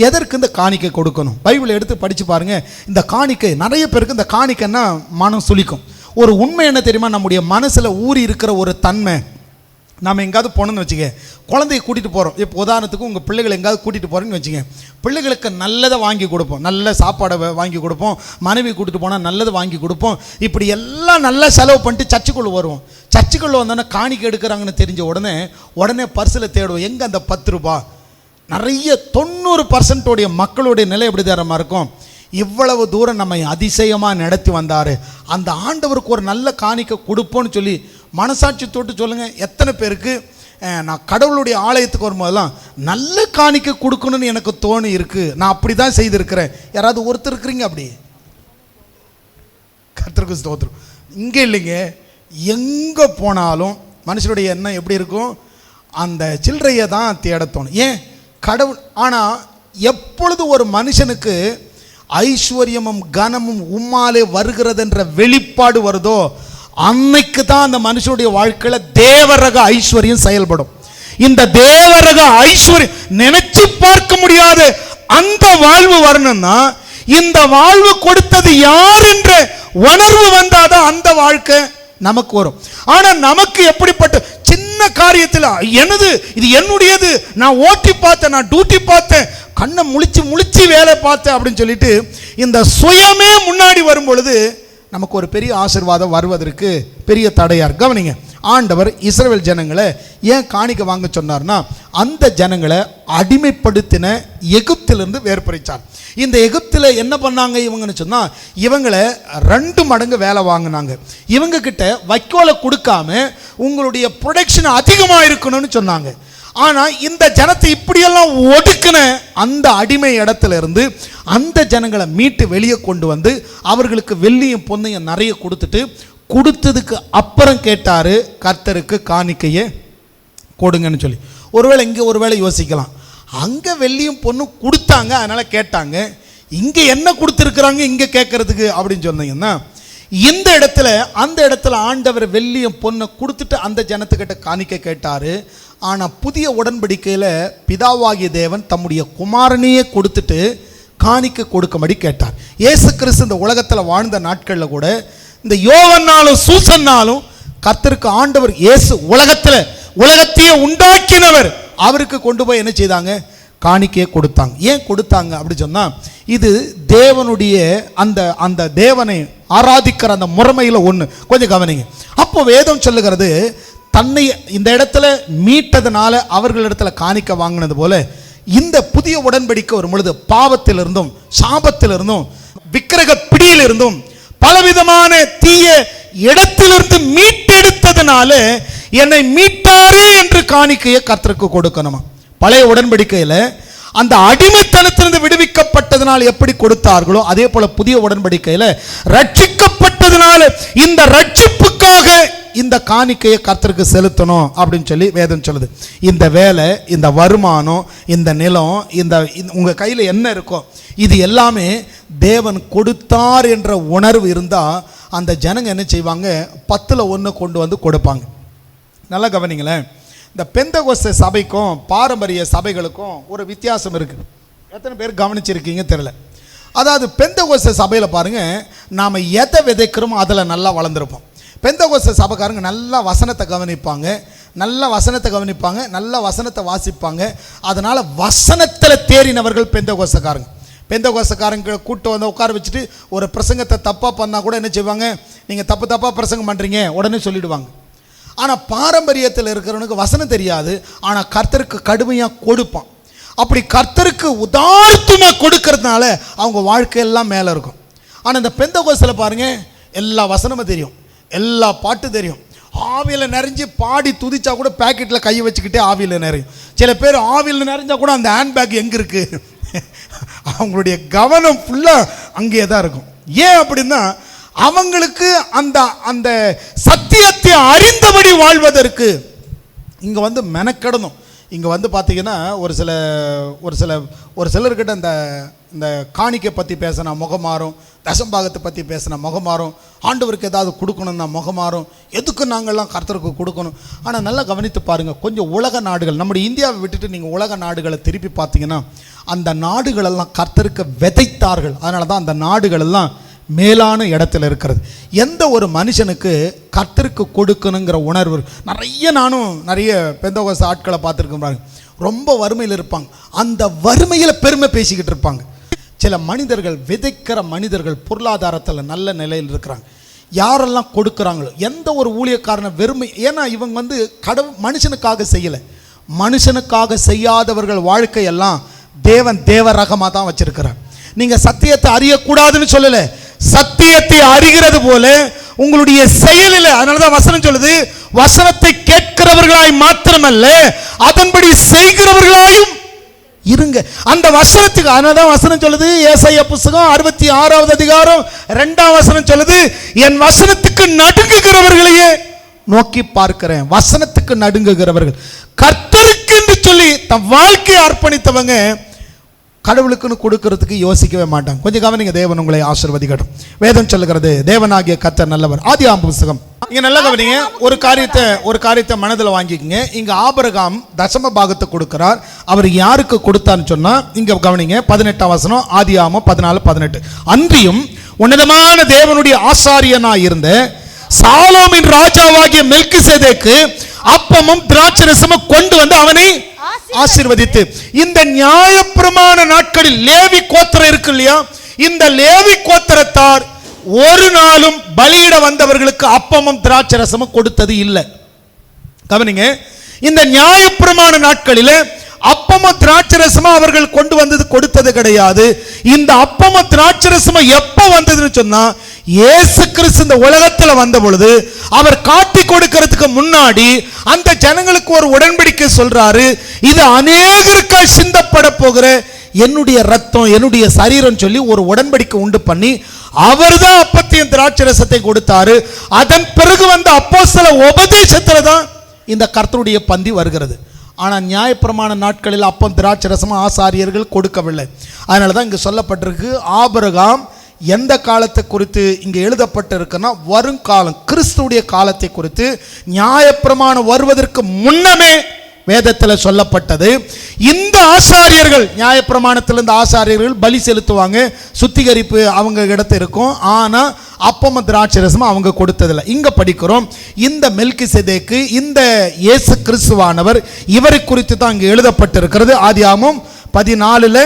எதற்கு இந்த காணிக்கை கொடுக்கணும்? பைபிளை எடுத்து படிச்சு பாருங்க. இந்த காணிக்கை நிறைய பேருக்கு இந்த காணிக்கைன்னா மனம் சுளிக்கும். ஒரு உண்மை என்ன தெரியுமா? நம்முடைய மனசுல ஊறி இருக்கிற ஒரு தன்மை. நாம் எங்காவது போனோன்னு வச்சுக்க, குழந்தைய கூட்டிகிட்டு போகிறோம். இப்போ உதாரணத்துக்கு உங்கள் பிள்ளைகளை எங்காவது கூட்டிகிட்டு போகிறேன்னு வச்சுங்க, பிள்ளைகளுக்கு நல்லதை வாங்கி கொடுப்போம், நல்ல சாப்பாடை வாங்கி கொடுப்போம், மனைவி கூட்டிகிட்டு போனால் நல்லது வாங்கி கொடுப்போம். இப்படி எல்லாம் நல்லா செலவு பண்ணிட்டு சர்ச்சுக்குள்ளே வருவோம். சர்ச்சுக்குள்ளே வந்தோன்னே காணிக்கை எடுக்கிறாங்கன்னு தெரிஞ்ச உடனே பர்சில் தேடுவோம், எங்கே அந்த 10 ரூபாய். நிறைய 90% மக்களுடைய நிலை எப்படி தரமாக இருக்கும்? இவ்வளவு தூரம் நம்ம அதிசயமாக நடத்தி வந்தார், அந்த ஆண்டவருக்கு ஒரு நல்ல காணிக்கை கொடுப்போன்னு சொல்லி மனசாட்சி தொட்டு சொல்லுங்கள். எத்தனை பேருக்கு நான் கடவுளுடைய ஆலயத்துக்கு வரும்போதெல்லாம் நல்ல காணிக்கை கொடுக்கணும்னு எனக்கு தோணி இருக்கு, நான் அப்படி தான் செய்திருக்கிறேன். யாராவது ஒருத்தர் இருக்கிறீங்க அப்படி? கர்த்தருக்கு ஸ்தோத்திரம். இங்க இல்லைங்க, எங்க போனாலும் மனுஷனுடைய எண்ணம் எப்படி இருக்கும்? அந்த சில்லறையை தான் தேடத்தோணும். ஏன் கடவுள்? ஆனா எப்பொழுது ஒரு மனுஷனுக்கு ஐஸ்வர்யமும் கனமும் உம்மாலே வருகிறது என்ற வெளிப்பாடு வருதோ அன்னைக்கு தான் அந்த மனுஷனுடைய வாழ்க்கையில தேவரக ஐஸ்வர்யம் செயல்படும். இந்த தேவரக ஐஸ்வர்யம் நினைச்சு பார்க்க முடியாத அந்த வாழ்வு வரணும்னா இந்த வாழ்வு கொடுத்தது யார் என்ற உணர்வு வந்தாதான் அந்த வாழ்க்கை நமக்கு வரும். ஆனா நமக்கு எப்படிப்பட்ட சின்ன காரியத்தில் எனது, இது என்னுடையது, நான் ஓட்டி பார்த்தேன், நான் டியூட்டி பார்த்தேன், கண்ணை முழிச்சு வேலை பார்த்தேன் அப்படின்னு சொல்லிட்டு இந்த சுயமே முன்னாடி வரும் பொழுது நமக்கு ஒரு பெரிய ஆசீர்வாதம் வருவதற்கு பெரிய தடையார். கவனிங்க, ஆண்டவர் இஸ்ரவேல் ஜனங்களை ஏன் காணிக்க வாங்க சொன்னார்னா அந்த ஜனங்களை அடிமைப்படுத்தின எகிப்திலிருந்து வேறுபடுத்தார். இந்த எகிப்தில் என்ன பண்ணாங்க இவங்கன்னு சொன்னா இவங்களை 2 மடங்கு வேலை வாங்கினாங்க. இவங்க கிட்ட வைக்கோலை கொடுக்காம உங்களுடைய ப்ரொடக்ஷன் அதிகமாக இருக்கணும்னு சொன்னாங்க. ஆனா இந்த ஜனத்தை இப்படியெல்லாம் ஒடுக்கின அந்த அடிமை இடத்துல இருந்து அந்த ஜனங்களை மீட்டு வெளியே கொண்டு வந்து அவர்களுக்கு வெள்ளியும் பொன்னையும் நிறைய கொடுத்ததுக்கு அப்புறம் கேட்டாரு கர்த்தருக்கு காணிக்கையை கொடுங்கன்னு சொல்லி. ஒருவேளை இங்க ஒருவேளை யோசிக்கலாம், அங்க வெள்ளியும் பொண்ணும் கொடுத்தாங்க அதனால கேட்டாங்க, இங்க என்ன கொடுத்துருக்குறாங்க இங்க கேட்கறதுக்கு அப்படின்னு சொன்னீங்கன்னா இந்த இடத்துல அந்த இடத்துல ஆண்டவர் வெள்ளியும் பொண்ணை கொடுத்துட்டு அந்த ஜனத்துக்கிட்ட காணிக்கை கேட்டாரு. ஆனா புதிய உடன்படிக்கையில பிதாவாகிய தேவன் தம்முடைய குமாரனையே கொடுத்துட்டு காணிக்கை கொடுக்கும்படி கேட்டார். இயேசு கிறிஸ்து இந்த உலகத்துல வாழ்ந்த நாட்கள்ல கூட இந்த யோவன்னாலும் சூசன்னாலும் கர்த்தருக்கு ஆண்டவர் இயேசு உலகத்தையே உண்டாக்கினவர் அவருக்கு கொண்டு போய் என்ன செய்தாங்க? காணிக்கையை கொடுத்தாங்க. ஏன் கொடுத்தாங்க அப்படி சொன்னா இது தேவனுடைய அந்த தேவனை ஆராதிக்கிற அந்த முறைமையில் ஒன்று. கொஞ்சம் கவனிங்க. அப்போ வேதம் சொல்லுகிறது தன்னை இந்த இடத்துல மீட்டதுனால அவர்களிடத்துல காணிக்க வாங்கினது போல இந்த புதிய உடன்படிக்கை வரும் பொழுது பாவத்திலிருந்தும் சாபத்திலிருந்தும் விக்கிரக பிடியிலிருந்தும் பலவிதமான தீய இடத்திலிருந்து மீட்டெடுத்ததுனால என்னை மீட்டாரே என்று காணிக்கையை கர்த்தருக்கு கொடுக்கணுமா. பழைய உடன்படிக்கையில அந்த அடிமைத்தனத்திலிருந்து விடுவிக்கப்பட்டதனால் எப்படி கொடுத்தார்களோ அதே போல புதிய உடன்படிக்கையில ரட்சிக்கப்பட்டதனால இந்த ரட்சிப்புக்காக இந்த காணிக்கையை கர்த்தருக்கு செலுத்தணும் அப்படின்னு சொல்லி வேதம் சொல்லுது. இந்த வேலை, இந்த வருமானம், இந்த நிலம், இந்த உங்க கையில என்ன இருக்கோ இது எல்லாமே தேவன் கொடுத்தார் என்ற உணர்வு இருந்தா அந்த ஜனங்க என்ன செய்வாங்க? 10ல் 1 கொண்டு வந்து கொடுப்பாங்க. நல்லா கவனிங்களேன். இந்த பெந்தகோஸ்தே சபைக்கும் பாரம்பரிய சபைகளுக்கும் ஒரு வித்தியாசம் இருக்கு. எத்தனை பேர் கவனிச்சிருக்கீங்க தெரியல. அதாவது பெந்தகோஸ்தே சபையில பாருங்க, நாம எதை விதைக்கிறோமோ அதுல நல்லா வளர்ந்துருப்போம். பெந்தகோஸ்தே சபைக்காரங்க நல்லா வசனத்தை கவனிப்பாங்க, நல்ல வசனத்தை வாசிப்பாங்க. அதனால வசனத்தில் தேறினவர்கள் பெந்தகோஸ்தேக்காரங்க. பெந்தகோஸ்தேக்காரங்க கூட்டு வந்து உட்கார வச்சுட்டு ஒரு பிரசங்கத்தை தப்பாக பண்ணால் கூட என்ன செய்வாங்க? நீங்கள் தப்பாக பிரசங்கம் பண்ணுறீங்க உடனே சொல்லிடுவாங்க. ஆனால் பாரம்பரியத்தில் இருக்கிறவனுக்கு வசனம் தெரியாது, ஆனால் கர்த்தருக்கு கடுமையாக கொடுப்பான். அப்படி கர்த்தருக்கு உதார்த்தமாக கொடுக்கறதுனால அவங்க வாழ்க்கையெல்லாம் மேலே இருக்கும். ஆனால் இந்த பெந்தகோஸ்தில் பாருங்க, எல்லா வசனமும் தெரியும், எல்லா பாட்டு தெரியும், ஆவியில் நிறைஞ்சு பாடி துதிச்சா கூட பேக்கெட்டில் கையை வச்சுக்கிட்டே ஆவியில் நிறையும். சில பேர் ஆவியில் நிறைஞ்சா கூட அந்த ஹேண்ட்பேக் எங்கே இருக்கு, அவங்களுடைய கவனம் ஃபுல்லாக அங்கேயே தான் இருக்கும். ஏன் அப்படின்னா அவங்களுக்கு அந்த அந்த சத்தியத்தை அறிந்தபடி வாழ்வதற்கு இங்கே வந்து மெனக்கெடணும். இங்கே வந்து பார்த்தீங்கன்னா ஒரு சிலர்கிட்ட இந்த காணிக்கை பற்றி பேசினா முகம் மாறும், தசம்பாகத்தை பற்றி பேசினா முகம் மாறும், ஆண்டவருக்கு ஏதாவது கொடுக்கணும்னா முகம் மாறும், எதுக்கு நாங்கள்லாம் கர்த்தருக்கு கொடுக்கணும். ஆனால் நல்லா கவனித்து பாருங்கள், கொஞ்சம் உலக நாடுகள், நம்முடைய இந்தியாவை விட்டுட்டு நீங்கள் உலக நாடுகளை திருப்பி பார்த்தீங்கன்னா அந்த நாடுகளெல்லாம் கர்த்தருக்கு விதைத்தார்கள். அதனால தான் அந்த நாடுகளெல்லாம் மேலான இடத்துல இருக்கிறது. எந்த ஒரு மனுஷனுக்கு கர்த்தருக்கு கொடுக்கணுங்கிற உணர்வு நானும் நிறைய பெந்தகோஸ்தே ஆட்களை பார்த்துருக்கேன். ரொம்ப வறுமையில் இருப்பாங்க, அந்த வறுமையில் பெருமை பேசிக்கிட்டு இருப்பாங்க. சில மனிதர்கள், விதைக்கிற மனிதர்கள் பொருளாதாரத்தில் நல்ல நிலையில் இருக்கிறாங்க. யாரெல்லாம் கொடுக்குறாங்களோ எந்த ஒரு ஊழியக்காரனை வெறுமை, ஏன்னா இவங்க வந்து மனுஷனுக்காக செய்யலை, மனுஷனுக்காக செய்யாதவர்கள் வாழ்க்கையெல்லாம் தேவன் தேவரகமாக தான் வச்சிருக்கிறார். நீங்க சத்தியத்தை அறியக்கூடாதுன்னு சொல்லல, சத்தியத்தை அறிகிறது போல உங்களுடைய செயலில். அதனாலதான் வசனம் சொல்லுது, வசனத்தை கேட்கிறவர்களாய் மாத்திரமல்ல அதன்படி செய்கிறவர்களாயும் இருங்க. அந்த வசனத்துக்கு அதனாலதான் வசனம் சொல்லுது, ஏசாயா புத்தகம் 66வது அதிகாரம் 2ஆம் வசனம் சொல்லுது, என் வசனத்துக்கு நடுங்குகிறவர்களையே நோக்கி பார்க்கிறேன். வசனத்துக்கு நடுங்குகிறவர்கள், கர்த்தருக்கு என்று சொல்லி தன் வாழ்க்கையை அர்ப்பணித்தவங்க கடவுளுக்குன்னு கொடுக்கிறதுக்கு யோசிக்கவே மாட்டாங்க. கொஞ்சம் கவனிங்க, தேவன் உங்களை ஆசீர்வதிக்கட்டும். வேதம் சொல்லுகிறது, தேவனாகிய கர்த்தர் நல்லவர். ஆதியாகமம் புத்தகம் இங்க நல்லா கவனிங்க. ஒரு காரியத்தை மனதில் வாங்கிக்கங்க. இங்க ஆபிரகாம் தசம பாகத்தை கொடுக்கிறார். அவர் யாருக்கு கொடுத்தான்னு சொன்னா இங்க கவனிங்க, 18ஆம் வசனம், ஆதியாகமம் 14:18. அன்றியும் உன்னதமான தேவனுடைய ஆசாரியனாய் இருந்த சாலோமின் ராஜாவாகிய மெல்கிசேதேக்கு அப்பமும் திராட்சரசமும் கொண்டு வந்து அவனை ஆசீர்வதித்து, இந்த நியாயப்பிரமாண நாட்களில் லேவி கோத்திரம் இருக்கு இல்லையா, இந்த லேவி கோத்திரத்தார் ஒரு நாளும் பலியிட வந்தவர்களுக்கு அப்பமும் திராட்சரசமும் கொடுத்தது இல்லை. கவனிங்க, இந்த நியாயப்பிரமாண நாட்களில் அப்பமும் திராட்சரசமும் அவர்கள் கொண்டு வந்தது கொடுத்தது கிடையாது. இந்த அப்பமும் திராட்சரசமும் எப்ப வந்ததுன்னு சொன்னா, இயேசு கிறிஸ்து இந்த உலகத்துல வந்த பொழுது அவர் காட்டி கொடுக்கிறதுக்கு முன்னாடி அந்த ஜனங்களுக்கு ஒரு உடன்படிக்கை சொல்றாரு, இது அநேகருக்காய் சிந்தப்பட போகிற என்னுடைய ரத்தம், என்னுடைய சரீரம் சொல்லி ஒரு உடன்படிக்கை உண்டு பண்ணி அவர்தான் அப்பத்தையும் திராட்சரசத்தை கொடுத்தாரு. அதன் பிறகு வந்த அப்போஸ்தல உபதேசத்துல தான் இந்த கர்த்தருடைய பந்தி வருகிறது. ஆனால் நியாயப்பிரமாண நாட்களில் அப்பம் திராட்சரசமும் ஆசாரியர்கள் கொடுக்கவில்லை. அதனால தான் இங்கே சொல்லப்பட்டிருக்கு, ஆபிரகாம் எந்த காலத்தை குறித்து இங்கே எழுதப்பட்டிருக்குன்னா, வருங்காலம் கிறிஸ்துடைய காலத்தை குறித்து நியாயப்பிரமாணம் வருவதற்கு முன்னமே வேதத்தில் சொல்லப்பட்டது. இந்த ஆசாரியர்கள், நியாயப்பிரமாணத்திலிருந்து ஆசாரியர்கள் பலி செலுத்துவாங்க, சுத்திகரிப்பு அவங்க இடத்து இருக்கும். ஆனால் அப்பமும் திராட்சரசமும் அவங்க கொடுத்ததில்லை. இங்க படிக்கிறோம், இந்த மெல்கிசேதேக்கு, இந்த இயேசு கிறிஸ்துவானவர், இவரை குறித்து தான் இங்கே எழுதப்பட்டிருக்கிறது. ஆதியாகமம் 14:18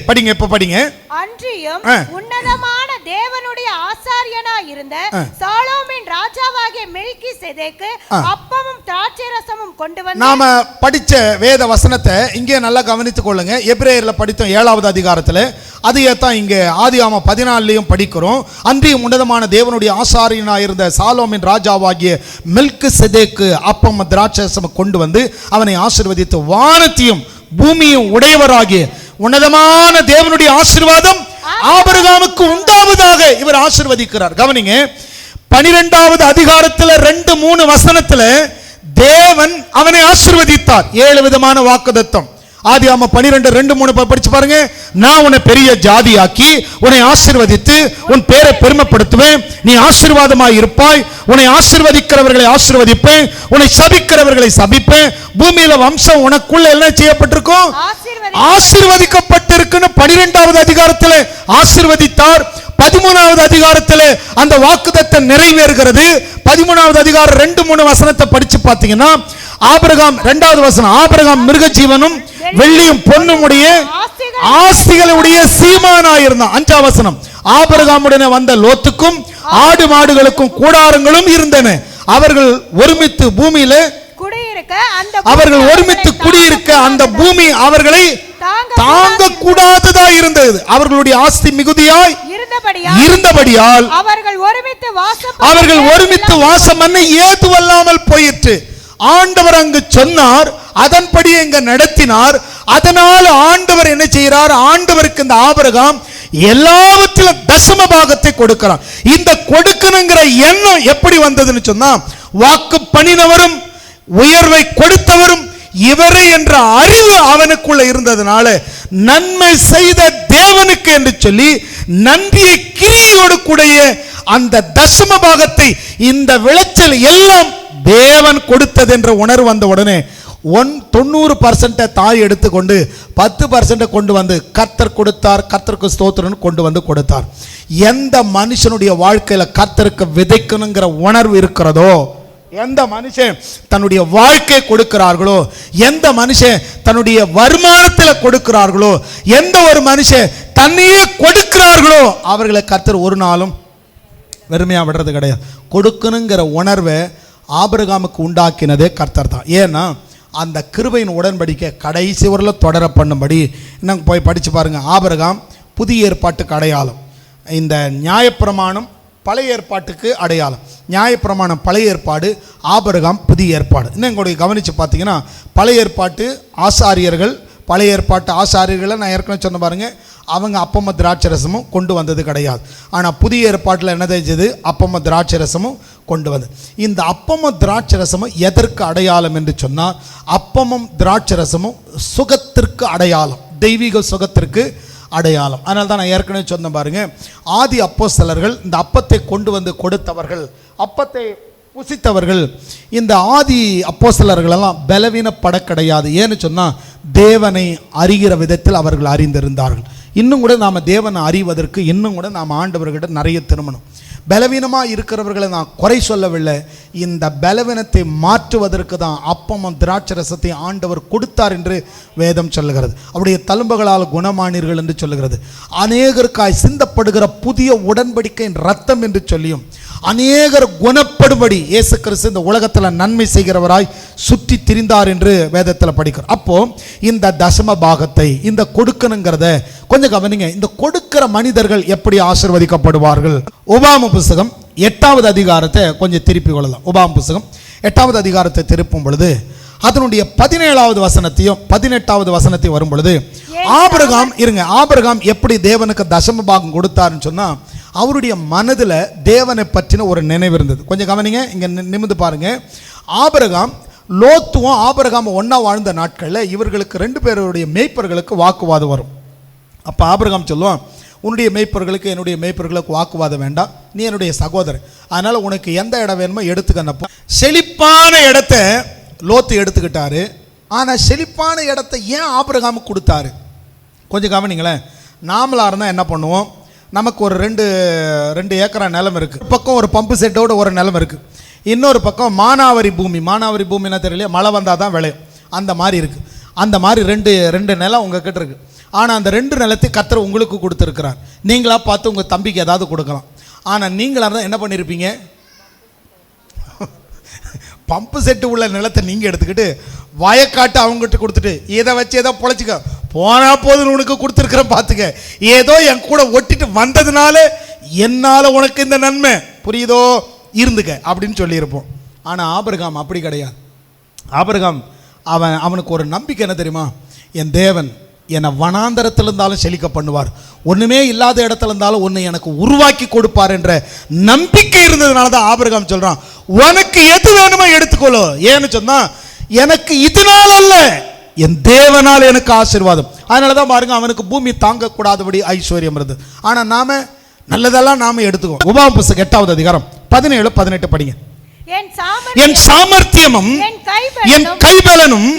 படிங்க. இப்ப படிங்க. அன்றியும் உன்னதமான தேவனுடைய ஆசாரியனாய் இருந்த சாலோமின் ராஜாவாகிய மெல்கிசேதேக்கு அப்பமும் திராட்சரசமும் கொண்டு வந்து, நாம படிச்ச வேத வசனத்தை இங்கே நல்லா கவனித்துக் கொள்ளுங்க. எபிரேயர்ல படித்தோம் 7வது அதிகாரத்துல, அதையே தான் இங்கே ஆதியாகமம் 14 படிக்கிறோம். அன்றியும் உன்னதமான தேவனுடைய ஆசாரியனாய் இருந்த சாலோமின் ராஜாவாகிய மெல்கிசேதேக்கு அப்பமும் திராட்சரசமும் கொண்டு வந்து அவனை ஆசீர்வதித்து, வானத்தையும் பூமியும் உடையவராகிய உன்னதமான தேவனுடைய ஆசீர்வாதம் ஆபிரகாமுக்கு உண்டாவதாக இவர் ஆசீர்வதிக்கிறார். கவனிங்க, 12வது அதிகாரத்தில் 2-3 வசனத்துல தேவன் அவனை ஆசீர்வதித்தார். 7 விதமான வாக்குத்தத்தம். ஆதியாகமம் 12:2-3 படிச்சு பாருங்க. நான் உன்னை பெரிய ஜாதியாக்கி உன்னை ஆசீர்வதித்து உன் பேரை பெருமைப்படுத்துவேன், நீ ஆசீர்வாதமாய் இருப்பாய், உன்னை ஆசீர்வதிக்கிறவர்களை ஆசீர்வதிப்பேன், உன்னை சபிக்கிறவர்களை சபிப்பேன், பூமியில வம்சம் உனக்குள்ள என்ன செய்யப்பட்டிருக்கும், ஆசீர்வதிக்கப்பட்டிருக்குன்னு 12வது அதிகாரத்தில் ஆசீர்வதித்தார். 13வது அதிகாரத்தில் அந்த வாக்குத்தத்தம் நிறைவேறுகிறது. 13வது அதிகாரம் 2-3 வசனத்தை படிச்சு பார்த்தீங்கன்னா, ஆபிரகாம் 2வது வசனம், ஆபிரகாம் மிருக ஜீவனும் வெள்ளியும் பொன்னும் உடைய ஆஸ்திகளுடைய சீமானாயிருந்தான். 5வது வசனம், ஆபிரகாமுடனே வந்த லோத்துக்கும் ஆடு மாடுகளுக்கும் கூடாரங்களும் இருந்தன. அவர்கள் ஒருமித்து பூமியில குடியிருக்க அந்த பூமி அவர்களை தாங்க கூடாததா இருந்தது. அவர்களுடைய ஆஸ்தி மிகுதியாய் இருந்தபடியால் அவர்கள் ஒருமித்து வாசம் பண்ண ஏதுவல்லாமல் போயிற்று. ஆண்டவர் அங்கு சொன்னார், அதன்படி இங்க நடத்தினார். அதனால் ஆண்டவர் என்ன செய்கிறார், ஆண்டவருக்கு இந்த ஆபிரகாம் எல்லாவற்றிலும் தசம பாகத்தை கொடுக்கிறார். இந்த கொடுக்கணுங்கிற எண்ணம் எப்படி வந்ததுன்னு சொன்னா, வாக்கு பண்ணினவரும் உயர்வை கொடுத்தவரும் இவரே என்ற அறிவு அவனுக்குள்ள இருந்ததுனால, நன்மை செய்த தேவனுக்கு என்று சொல்லி நன்றியை கிரியோடு கூடிய அந்த தசம பாகத்தை, இந்த விளைச்சல் எல்லாம் தேவன் கொடுத்தது என்ற உணர்வு வந்த உடனே 90% தாய் எடுத்துக்கொண்டு 10% கொண்டு வந்து கர்த்தர் கொடுத்தார், கர்த்தருக்கு ஸ்தோத்திரம் கொண்டு வந்து கொடுத்தார். எந்த மனுஷனுடைய வாழ்க்கையில கர்த்தருக்கு விதைக்கணுங்கிற உணர்வு இருக்கிறதோ, எந்த மனுஷன் தன்னுடைய வாழ்க்கை கொடுக்கிறார்களோ, எந்த மனுஷன் தன்னுடைய வருமானத்தில் கொடுக்கிறார்களோ, எந்த ஒரு மனுஷன் தன்னையே கொடுக்கிறார்களோ, அவர்களை கர்த்தர் ஒரு நாளும் வெறுமையா விடுறது கிடையாது. கொடுக்கணுங்கிற உணர்வை ஆபிரகாமுக்கு உண்டாக்கினதே கர்த்தர் தான். ஏன்னா அந்த கிருபையின் உடன்படிக்கை கடைசி வரல தொடர பண்ணும்படி இன்னும் போய் படிச்சு பாருங்க. ஆபிரகாம் புதிய ஏற்பாட்டுக்கு அடையாளம், இந்த நியாயப்பிரமாணம் பழைய ஏற்பாட்டுக்கு அடையாளம். நியாயப்பிரமாணம் பழைய ஏற்பாடு, ஆபிரகாம் புதிய ஏற்பாடு. இன்னும் எங்களுடைய கவனித்து பார்த்தீங்கன்னா, பழைய ஏற்பாட்டு ஆசாரியர்கள் பழைய ஏற்பாட்டு ஆசாரியர்களை நான் ஏற்கனவே சொன்ன பாருங்க, அவங்க அப்பம திராட்சரசமும் கொண்டு வந்தது கிடையாது. ஆனால் புதிய ஏற்பாட்டில் என்ன செஞ்சது? அப்பம திராட்சரசமும் கொண்டு வந்தது. இந்த அப்பம திராட்சரசமும் எதற்கு அடையாளம் என்று சொன்னால், அப்பமும் திராட்சரசமும் சுகத்திற்கு அடையாளம், தெய்வீக சுகத்திற்கு அடையாளம். அதனால தான் நான் ஏற்கனவே சொன்ன பாருங்க, ஆதி அப்போஸ்தலர்கள் இந்த அப்பத்தை கொண்டு வந்து கொடுத்தவர்கள், அப்பத்தை புசித்தவர்கள், இந்த ஆதி அப்போஸ்தலர்களெல்லாம் பலவீனப்பட கிடையாது. ஏன்னு சொன்னால் தேவனை அறிகிற விதத்தில் அவர்கள் அறிந்திருந்தார்கள். இன்னும் கூட நாம் தேவனை அறிவதற்கு இன்னும் கூட நாம் ஆண்டவர்கிட்ட நிறைய திரும்பணும். பலவீனமாக இருக்கிறவர்களை நான் குறை சொல்லவில்லை, இந்த பலவீனத்தை மாற்றுவதற்கு தான் அப்பமும் திராட்சரசத்தை ஆண்டவர் கொடுத்தார் என்று வேதம் சொல்லுகிறது. அவருடைய தழும்புகளால் குணமானீர்கள் என்று சொல்லுகிறது. அநேகருக்காய் சிந்தப்படுகிற புதிய உடன்படிக்கையின் ரத்தம் என்று சொல்லியும் அநேகர் குணப்படும்படி இயேசு கிறிஸ்து இந்த உலகத்தில் நன்மை செய்கிறவராய் சுற்றி திரிந்தார் என்று வேதத்தில் படிக்கிறோம். அப்போ இந்த தசம பாகத்தை இந்த கொடுக்கணுங்கிறத கொஞ்சம் கவனிங்க. இந்த கொடுக்கிற மனிதர்கள் எப்படி ஆசீர்வதிக்கப்படுவார்கள்? உபாம புஸ்தகம் 8வது அதிகாரத்தை கொஞ்சம் திருப்பி கொள்ளலாம். உபாம புஸ்தகம் 8வது அதிகாரத்தை திருப்பும் பொழுது அதனுடைய 17வது வசனத்தையும் 18வது வசனத்தையும் வரும் பொழுது ஆபிரகாம் எப்படி தேவனுக்கு தசம பாகம் கொடுத்தாருன்னு சொன்னா, அவருடைய மனதில் தேவனை பற்றின ஒரு நினைவு இருந்தது. கொஞ்சம் கவனிங்க, இங்கே நிமிந்து பாருங்க. ஆபிரகாம் லோத்துவும் ஆபிரகாமும் ஒன்றா வாழ்ந்த நாட்களில் இவர்களுக்கு 2 பேருடைய மேய்ப்பர்களுக்கு வாக்குவாதம் வரும். அப்போ ஆபிரகாம் சொல்லுவான், உன்னுடைய மேய்ப்பர்களுக்கு என்னுடைய மேய்ப்பர்களுக்கு வாக்குவாதம் வேண்டாம், நீ என்னுடைய சகோதரன், அதனால் உனக்கு எந்த இடம் வேணுமோ எடுத்துக்கணப்போ. செழிப்பான இடத்த லோத்து எடுத்துக்கிட்டாரு. ஆனால் செழிப்பான இடத்த ஏன் ஆபிரகாமுக்கு கொடுத்தாரு? கொஞ்சம் கவனிங்களேன். நாமளாக இருந்தால் என்ன பண்ணுவோம்? நமக்கு ஒரு 2 ஏக்கரா நிலம் இருக்குது. பக்கம் ஒரு பம்பு செட்டோட ஒரு நிலம் இருக்குது, இன்னொரு பக்கம் மானாவரி பூமி. மானாவரி பூமின்னா தெரியல, மழை வந்தால் தான் விளையும், அந்த மாதிரி இருக்குது. அந்த மாதிரி ரெண்டு நிலம் உங்ககிட்ட இருக்குது. ஆனால் அந்த 2 நிலத்தை கர்த்தர் உங்களுக்கு கொடுத்துருக்கிறார். நீங்களாக பார்த்து உங்கள் தம்பிக்கு ஏதாவது கொடுக்கலாம். ஆனால் நீங்களாக இருந்தால் என்ன பண்ணியிருப்பீங்க? பம்பு செட்டு உள்ள நிலத்தை நீங்கள் எடுத்துக்கிட்டு வயக்காட்டு அவங்ககிட்ட கொடுத்துட்டு இதை வச்சு ஏதோ பொழைச்சிக்க போனா போதுன்னு உனக்கு கொடுத்துருக்கிறேன் பார்த்துக்க, ஏதோ என் கூட ஒட்டிட்டு வந்ததுனால என்னால் உனக்கு இந்த நன்மை புரியுதோ இருந்துக்க அப்படின்னு சொல்லியிருப்போம். ஆனால் ஆபிரகாம் அப்படி கிடையாது. ஆபிரகாம் அவனுக்கு ஒரு நம்பிக்கை என்ன தெரியுமா? என் தேவன் என்னை வனாந்தரத்தில் இருந்தாலும் செழிக்க பண்ணுவார், ஒன்றுமே இல்லாத இடத்துல இருந்தாலும் ஒன்று எனக்கு உருவாக்கி கொடுப்பார் என்ற நம்பிக்கை இருந்ததுனால தான் ஆபிரகாம் சொல்கிறான், உனக்கு எது வேணுமோ எடுத்துக்கொள்ளோ. ஏன்னு சொன்னால் எனக்கு இதனால் அல்ல, என் தேவனால் எனக்கு ஆசீர்வாதம். அதனால தான் பாருங்க, அவனுக்கு பூமி தாங்கக்கூடாதபடி ஐஸ்வர்யம் இருந்தது. ஆனால் நாம நல்லதெல்லாம் நாம எடுத்துக்கோ. உபாகமம் புஸ்தகம் 8வது அதிகாரம் 17-18 படிங்க. என் சாமர்த்தியமும் என் கைபலனும்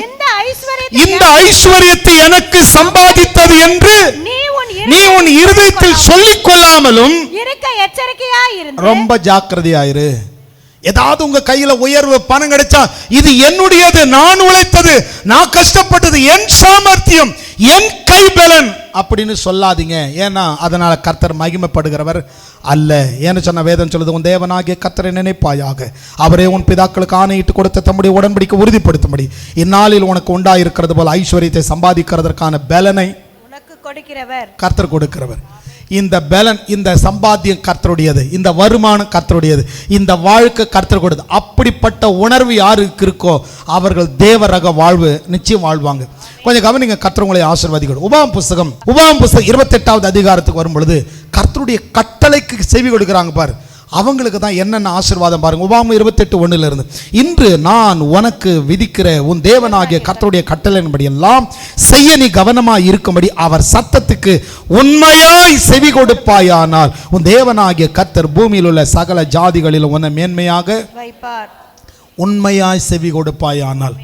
இந்த ஐஸ்வர்யத்தை எனக்கு சம்பாதித்தது என்று நீ உன் இருதயத்தில் சொல்லிக் கொள்ளாமலும் இருக்க எச்சரிக்கையாயிரு. ரொம்ப ஜாக்கிரதையாயிரு. ஏதாவது உங்க கையில உயர்வு பணம் கிடைச்சா இது என்னுடையது, நான் உழைத்தது, நான் கஷ்டப்பட்டது, என் சாமர்த்தியம், என் கைபலன் அப்படின்னு சொல்லாதீங்க. ஏன்னா அதனால கர்த்தர் மகிமைப்படுகிறவர் அல்ல. ஏன்னு சொன்ன வேதம் சொல்லுது, உன் தேவனாகிய கர்த்தரை நினைப்பாயாக, அவரே உன் பிதாக்களுக்கு ஆணையிட்டு கொடுத்த தம்முடைய உடன்படிக்கை உறுதிப்படுத்தும்படி இந்நாளில் உனக்கு உண்டாயிருக்கிறது போல ஐஸ்வர்யத்தை சம்பாதிக்கிறதற்கான பலனை உனக்கு கொடுக்கிறவர் கர்த்தர் கொடுக்கிறவர். இந்த பலன், இந்த சம்பாத்தியம் கர்த்தருடையது, இந்த வருமானம் கர்த்தருடையது, இந்த வாழ்க்கை கர்த்தர் கொடுது. அப்படிப்பட்ட உணர்வு யாருக்கு இருக்கோ அவர்கள் தேவ ரக வாழ்வு நிச்சயம் வாழ்வாங்க. கொஞ்சம் கவனிங்க, கர்த்தர் உங்களை ஆசீர்வதிக்கணும். உபாகமம் புஸ்தகம் 28வது அதிகாரத்துக்கு வரும் பொழுது கர்த்தருடைய கட்டளைக்கு செவி கொடுக்குறாங்க பாரு, அவங்களுக்கு தான் என்னென்ன ஆசீர்வாதம் பாருங்க. உபாகமம் 28:1 இன்று நான் உனக்கு விதிக்கிற உன் தேவனாகிய கர்த்தருடைய கட்டளையின்படி எல்லாம் செய்ய நீ கவனமாய் இருக்கும்படி அவர் சத்தத்துக்கு உண்மையாய் செவி கொடுப்பாயானால் உன் தேவனாகிய கர்த்தர் பூமியில் உள்ள சகல ஜாதிகளிலும் உன்னை மேன்மையாக வைப்பார். உண்மையாய் செவி கொடுப்பாயானால்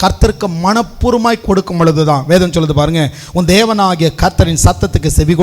கர்த்தருக்கு மனப்பூர்வமாய் கொடுக்கும் பொழுதுதான் வேதம் சொல்லுது பாருங்க, உன் தேவனாகிய கர்த்தரின் சத்தத்துக்கு செவி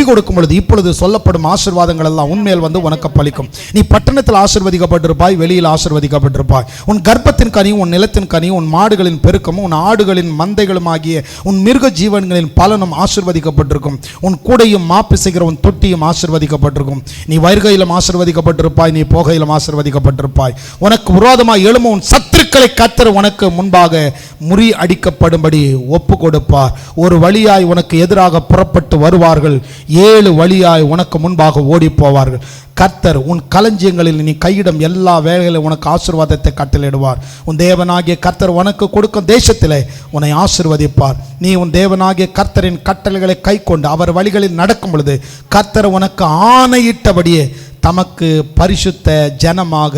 கொடுக்கும் பொழுது இப்பொழுது சொல்லப்படும் ஆசீர்வாதங்கள் எல்லாம் உண்மையில் வந்து உனக்கு பலிக்கும். நீ பட்டணத்தில் ஆசீர்வதிக்கப்பட்டிருப்பாய், வெளியில் ஆசீர்வதிக்கப்பட்டிருப்பாய். உன் கர்ப்பத்தின் கனியும் உன் நிலத்தின் கனியும் உன் மாடுகளின் பெருக்கமும் உன் ஆடுகளின் மந்தைகளும் ஆகிய உன் மிருக ஜீவன்களின் பலனும் ஆசீர்வதிக்கப்பட்டிருக்கும். உன் கூடையும் மாப்பு செய்கிற உன் தொட்டியும் ஆசீர்வதிக்கப்பட்டிருக்கும். நீ வருகையிலும் ஆசீர்வதிக்கப்பட்டிருப்பாய், நீ போகையிலும் ஆசீர்வதிக்கப்பட்டிருப்பாய். உனக்கு விரோதமாக எழும்பும் உன் சத்துருக்களை கர்த்தர் உனக்கு முன்பாக முறி அடிக்கப்படும்படி ஒப்பு கொடுப்பார். ஒரு வழியாய் உனக்கு எதிராக புறப்பட்டு வருவார்கள், 7 வழியாய் உனக்கு முன்பாக ஓடி போவார்கள். கர்த்தர் உன் களஞ்சியங்களில் நீ கையிடும் எல்லா வேலைகளிலும் உனக்கு ஆசீர்வாதத்தை கட்டளையிடுவார். உன் தேவனாகிய கர்த்தர் உனக்கு கொடுக்கும் தேசத்திலே உன்னை ஆசீர்வதிப்பார். நீ உன் தேவனாகிய கர்த்தரின் கட்டளைகளை கைக்கொண்டு அவர் வழிகளில் நடக்கும் பொழுது கர்த்தர் உனக்கு ஆணையிட்டபடியே தமக்கு பரிசுத்த ஜனமாக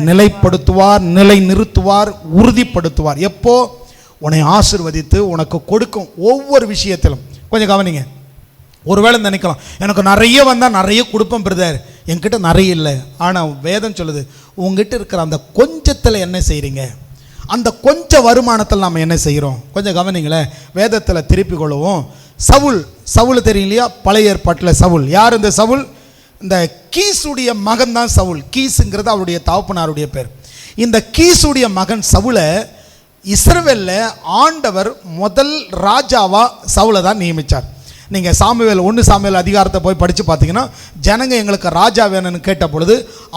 நிலைப்படுத்துவார், நிலை நிறுத்துவார், உறுதிப்படுத்துவார். எப்போ? உன்னை ஆசீர்வதித்து உனக்கு கொடுக்கும் ஒவ்வொரு விஷயத்திலும். கொஞ்சம் கவனிங்க. ஒருவேளை நினைக்கலாம், எனக்கு நிறைய வந்தால் நிறைய கொடுப்பேன் பிரதர், என்கிட்ட நிறைய இல்லை. ஆனால் வேதம் சொல்லுது, உங்ககிட்ட இருக்கிற அந்த கொஞ்சத்தில் என்ன செய்கிறீங்க, அந்த கொஞ்ச வருமானத்தில் நாம் என்ன செய்கிறோம். கொஞ்சம் கவனிங்களேன். வேதத்தில் திருப்பி கொள்வோம். சவுல் தெரியும் இல்லையா? பழைய ஏற்பாட்டில் சவுல் யார்? இந்த சவுல் இந்த கீசுடைய மகன் தான் சவுல். கீஸுங்கிறது அவருடைய தகப்பனாருடைய பேர். இந்த கீசுடைய மகன் சவுலை இஸ்ரவேல்ல ஆண்டவர் முதல் ராஜாவா சவுலை தான் நியமித்தார். நீங்கள் சாமுவேல் 1 சாமுவேல் அதிகாரத்தை போய் படித்து பார்த்தீங்கன்னா, ஜனங்க எங்களுக்கு ராஜா வேணும்னு கேட்ட பொழுது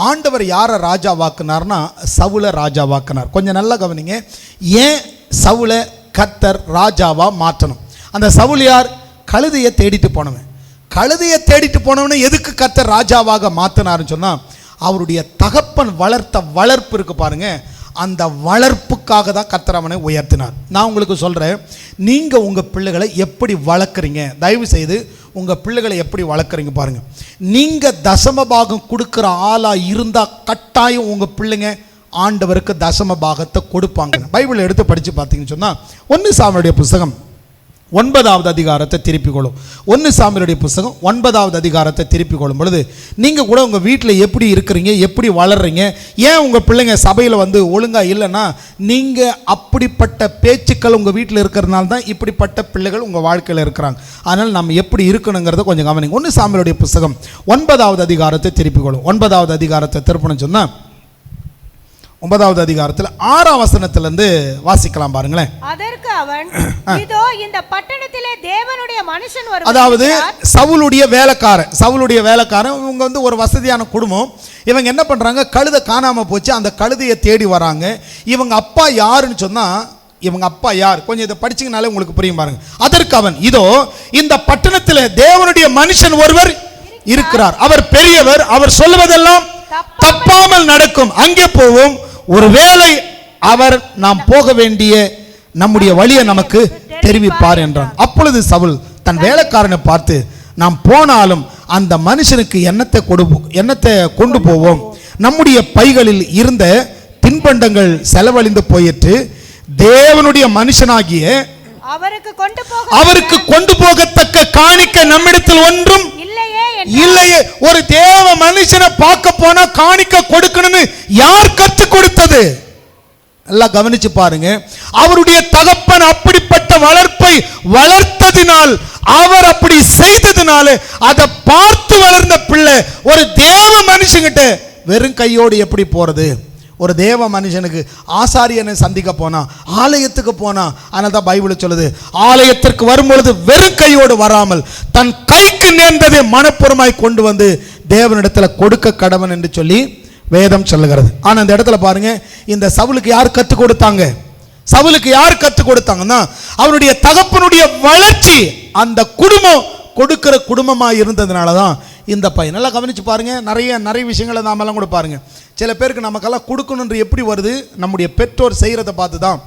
ஆண்டவர் யாரை ராஜா வாக்குனார்னா சவுலை ராஜா வாக்குனார். கொஞ்சம் நல்லா கவனிங்க. ஏன் சவுலை கர்த்தர் ராஜாவா மாற்றணும்? அந்த சவுல் யார்? கழுதையை தேடிட்டு போனவன். கழுதையை தேடிட்டு போனவனை எதுக்கு கர்த்தர் ராஜாவாக மாற்றினார்னு சொன்னால், அவருடைய தகப்பன் வளர்த்த வளர்ப்பு இருக்கு பாருங்க, அந்த வளர்ப்புக்காக தான் கர்த்தர் அவனை உயர்த்தினார். நான் உங்களுக்கு சொல்கிறேன், நீங்கள் உங்கள் பிள்ளைகளை எப்படி வளர்க்குறீங்க, தயவு செய்து உங்கள் பிள்ளைகளை எப்படி வளர்க்குறீங்க பாருங்கள். நீங்கள் தசம பாகம் கொடுக்குற ஆளாக இருந்தால் கட்டாயம் உங்கள் பிள்ளைங்க ஆண்டவருக்கு தசம பாகத்தை கொடுப்பாங்க. பைபிளை எடுத்து படித்து பார்த்தீங்கன்னு சொன்னால் 1 சாமுவேலுடைய புஸ்தகம் 9வது அதிகாரத்தை திருப்பிக் கொள்ளும். 1 சாமுவேலுடைய புஸ்தகம் 9வது அதிகாரத்தை திருப்பிக் கொள்ளும் பொழுது நீங்கள் கூட உங்கள் வீட்டில் எப்படி இருக்கிறீங்க, எப்படி வளர்றீங்க, ஏன் உங்கள் பிள்ளைங்க சபையில் ஒழுங்காக இல்லைன்னா நீங்கள் அப்படிப்பட்ட பேச்சுக்கள் உங்கள் வீட்டில் இருக்கிறதுனால தான் இப்படிப்பட்ட பிள்ளைகள் உங்கள் வாழ்க்கையில் இருக்கிறாங்க. அதனால் நம்ம எப்படி இருக்கணுங்கிறத கொஞ்சம் கவனிங்க. 1 சாமுவேலுடைய புஸ்தகம் 9வது அதிகாரத்தை திருப்பிக் கொள்ளும். 9வது அதிகாரத்தை திருப்பணும்னு சொன்னால் 9வது அதிகாரத்தில் 6ஆம் வசனத்திலிருந்து வாசிக்கலாம் பாருங்களேன். அதற்கு அவன், இதோ இந்த பட்டணத்திலே தேவனுடைய மனுஷன் வருவார். அதாவது சவுலுடைய வேலைக்காரன் இவங்க ஒரு வசதியான குடும்பம். இவங்க என்ன பண்றாங்க, கழுதை காணாம போச்சு, அந்த கழுதையை தேடி வராங்க. இவங்க அப்பா யாருன்னு சொன்னா, இவங்க அப்பா யார் கொஞ்சம் இதை படிச்சீங்கனாலே உங்களுக்கு புரியும் பாருங்க. அதற்கு அவன், இதோ இந்த பட்டணத்தில் தேவனுடைய மனுஷன் ஒருவர் இருக்கிறார், அவர் பெரியவர், அவர் சொல்லுவதெல்லாம் தப்பாமல் நடக்கும், அங்கே போவோம், ஒருவேளை அவர் நாம் போக வேண்டிய நம்முடைய வழியை நமக்கு தெரிவிப்பார் என்றான். அப்பொழுது சவுல் தன் வேலைக்காரனை பார்த்து, நாம் போனாலும் அந்த மனுஷனுக்கு எண்ணத்தை கொண்டு போவோம், நம்முடைய பைகளில் இருந்த தின்பண்டங்கள் செலவழிந்து போயிற்று, தேவனுடைய மனுஷனாகிய அவருக்கு கொண்டு போகத்தக்க காணிக்க நம்மிடத்தில் ஒன்றும் இல்லையே. ஒரு தேவ மனுஷனை பார்க்க போனா காணிக்க கொடுக்கணும்னு யார் கற்றுக் கொடுத்தது? எல்லாம் கவனிச்சு பாருங்க. அவருடைய தகப்பன் அப்படிப்பட்ட வளர்ப்பை வளர்த்ததினால், அவர் அப்படி செய்ததினால அதை பார்த்து வளர்ந்த பிள்ளை ஒரு தேவ மனுஷங்கிட்ட வெறும் கையோடு எப்படி போறது? ஒரு தேவ மனுஷனுக்கு ஆசாரியனை சந்திக்க போனா, ஆலயத்துக்கு போனா, அதனால தான் பைபிள் சொல்லுது, ஆலயத்திற்கு வரும்பொழுது வெறும் கையோடு வராமல் தன் கைக்கு நேர்ந்ததை மனப்பூர்வமாய் கொண்டு வந்து தேவனிடத்துல கொடுக்க கடவன் என்று சொல்லி வேதம் சொல்லுகிறது. ஆனா இந்த இடத்துல பாருங்க, இந்த சவுலுக்கு யார் கற்றுக் கொடுத்தாங்க? அவருடைய தகப்பனுடைய வளர்ச்சி, அந்த குடும்பம் கொடுக்கிற குடும்பமாக இருந்ததுனால தான் இந்த பையன். நல்லா கவனிச்சு பாருங்க. நிறைய விஷயங்களை நாமெல்லாம் கூட பாருங்க. சில பேருக்கு நமக்கெல்லாம் கொடுக்கணுன்ற எப்படி வருது? நம்முடைய பெற்றோர் செய்கிறத பார்த்து தான்.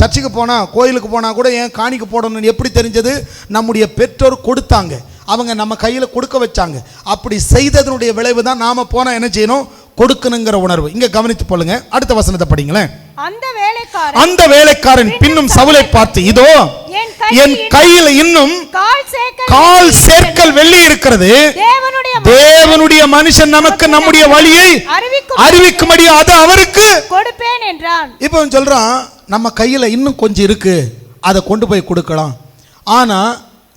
சர்ச்சுக்கு போனால், கோயிலுக்கு போனால் கூட ஏன் காணிக்க போடணும்னு எப்படி தெரிஞ்சது? நம்முடைய பெற்றோர் கொடுத்தாங்க, அவங்க நம்ம கையில் கொடுக்க வச்சாங்க. அப்படி செய்ததனுடைய விளைவு தான் நாம போனால் என்ன செய்யணும்? கொடுக்கணுங்கிற உணர்வு. இங்க கவனித்து போலுங்க. அடுத்த வசனத்தை படிங்களேன். அந்த வேலைக்காரன் பின்னும் சவுலை பார்த்து, இதோ என் கையில் இன்னும் கால் சேர்க்கல் வெள்ளி இருக்கிறது, தேவனுடைய மனுஷன் நமக்கு நம்முடைய வழியை அறிவிக்கும்படி அது அவருக்கு கொடுப்பேன் என்றான். இப்போ சொல்றான், நம்ம கையில இன்னும் கொஞ்சம் இருக்கு, அதை கொண்டு போய் கொடுக்கலாம். ஆனா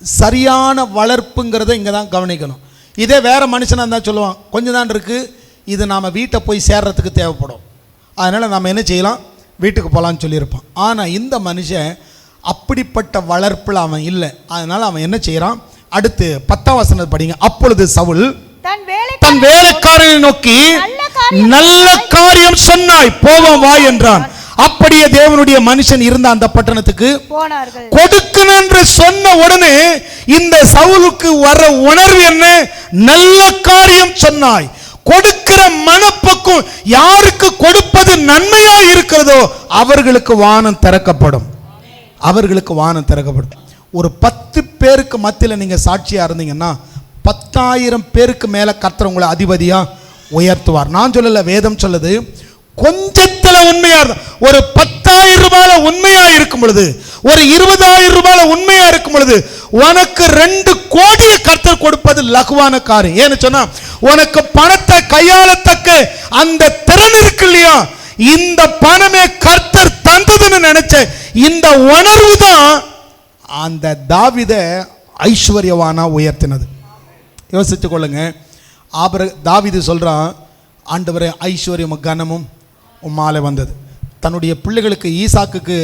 சரியான வளர்ப்புங்கிறத இங்க தான் கவனிக்கணும். இதே வேற மனுஷனா தான் சொல்லுவான், கொஞ்சம் தான் இருக்கு, இது நாம வீட்டை போய் சேர்றதுக்கு தேவைப்படும், அதனால நம்ம என்ன செய்யலாம், வீட்டுக்கு போகலான்னு சொல்லியிருப்பான். ஆனால் இந்த மனுஷன் அப்படிப்பட்ட வளர்ப்பில் அவன் இல்லை. அதனால அவன் என்ன செய்யறான்? அடுத்து 10ஆம் வசனத்தை படிங்க. அப்பொழுது சவுல் தன் வேலைக்காரனை நோக்கி, நல்ல காரியம் சொன்னாய், போவோம் வா என்றான். அப்படியே தேவனுடைய மனுஷன் இருந்த அந்த பட்டணத்துக்கு போனார்கள். கொடுக்கணும் என்று சொன்ன உடனே இந்த சவுலுக்கு வர உணர்வு என்ன? நல்ல காரியம் சொன்னாய். கொடுக்கிற மனப்பக்குவம், யாருக்கு கொடுப்பது நன்மையா இருக்கிறதோ அவர்களுக்கு வானம் திறக்கப்படும். அவர்களுக்கு வானம் திறக்கப்படும். ஒரு 10 பேருக்கு மத்தியில் நீங்க சாட்சியா இருந்தீங்கன்னா 10,000 பேருக்கு மேல கர்த்தர் உங்களை அதிபதியா உயர்த்துவார். நான் சொல்லல, வேதம் சொல்லுது. கொஞ்சத்துல உண்மையா ஒரு 10,000 ரூபாயில உண்மையா இருக்கும் பொழுது, ஒரு 20,000 ரூபாயில உண்மையா இருக்கும் பொழுது உனக்கு 2 கோடியை கர்த்தர் கொடுப்பது லகுவான காரியம். ஏன்னு சொன்னா உனக்கு பணத்தை கையாளத்தக்க அந்த திறன் இருக்கு இல்லையா, இந்த பணமே கர்த்தர் தந்ததுன்னு நினைச்ச இந்த உணர்வு தான் அந்த தாவீதை ஐஸ்வர்யவானா உயர்த்தினது. யோசிச்சு கொள்ளுங்க. தாவீது சொல்றான், ஆண்டவரே ஐஸ்வர்யமும் கனமும் உம்மாலே வந்தது. தன்னுடைய பிள்ளைகளுக்கு ஈசாக்குக்கு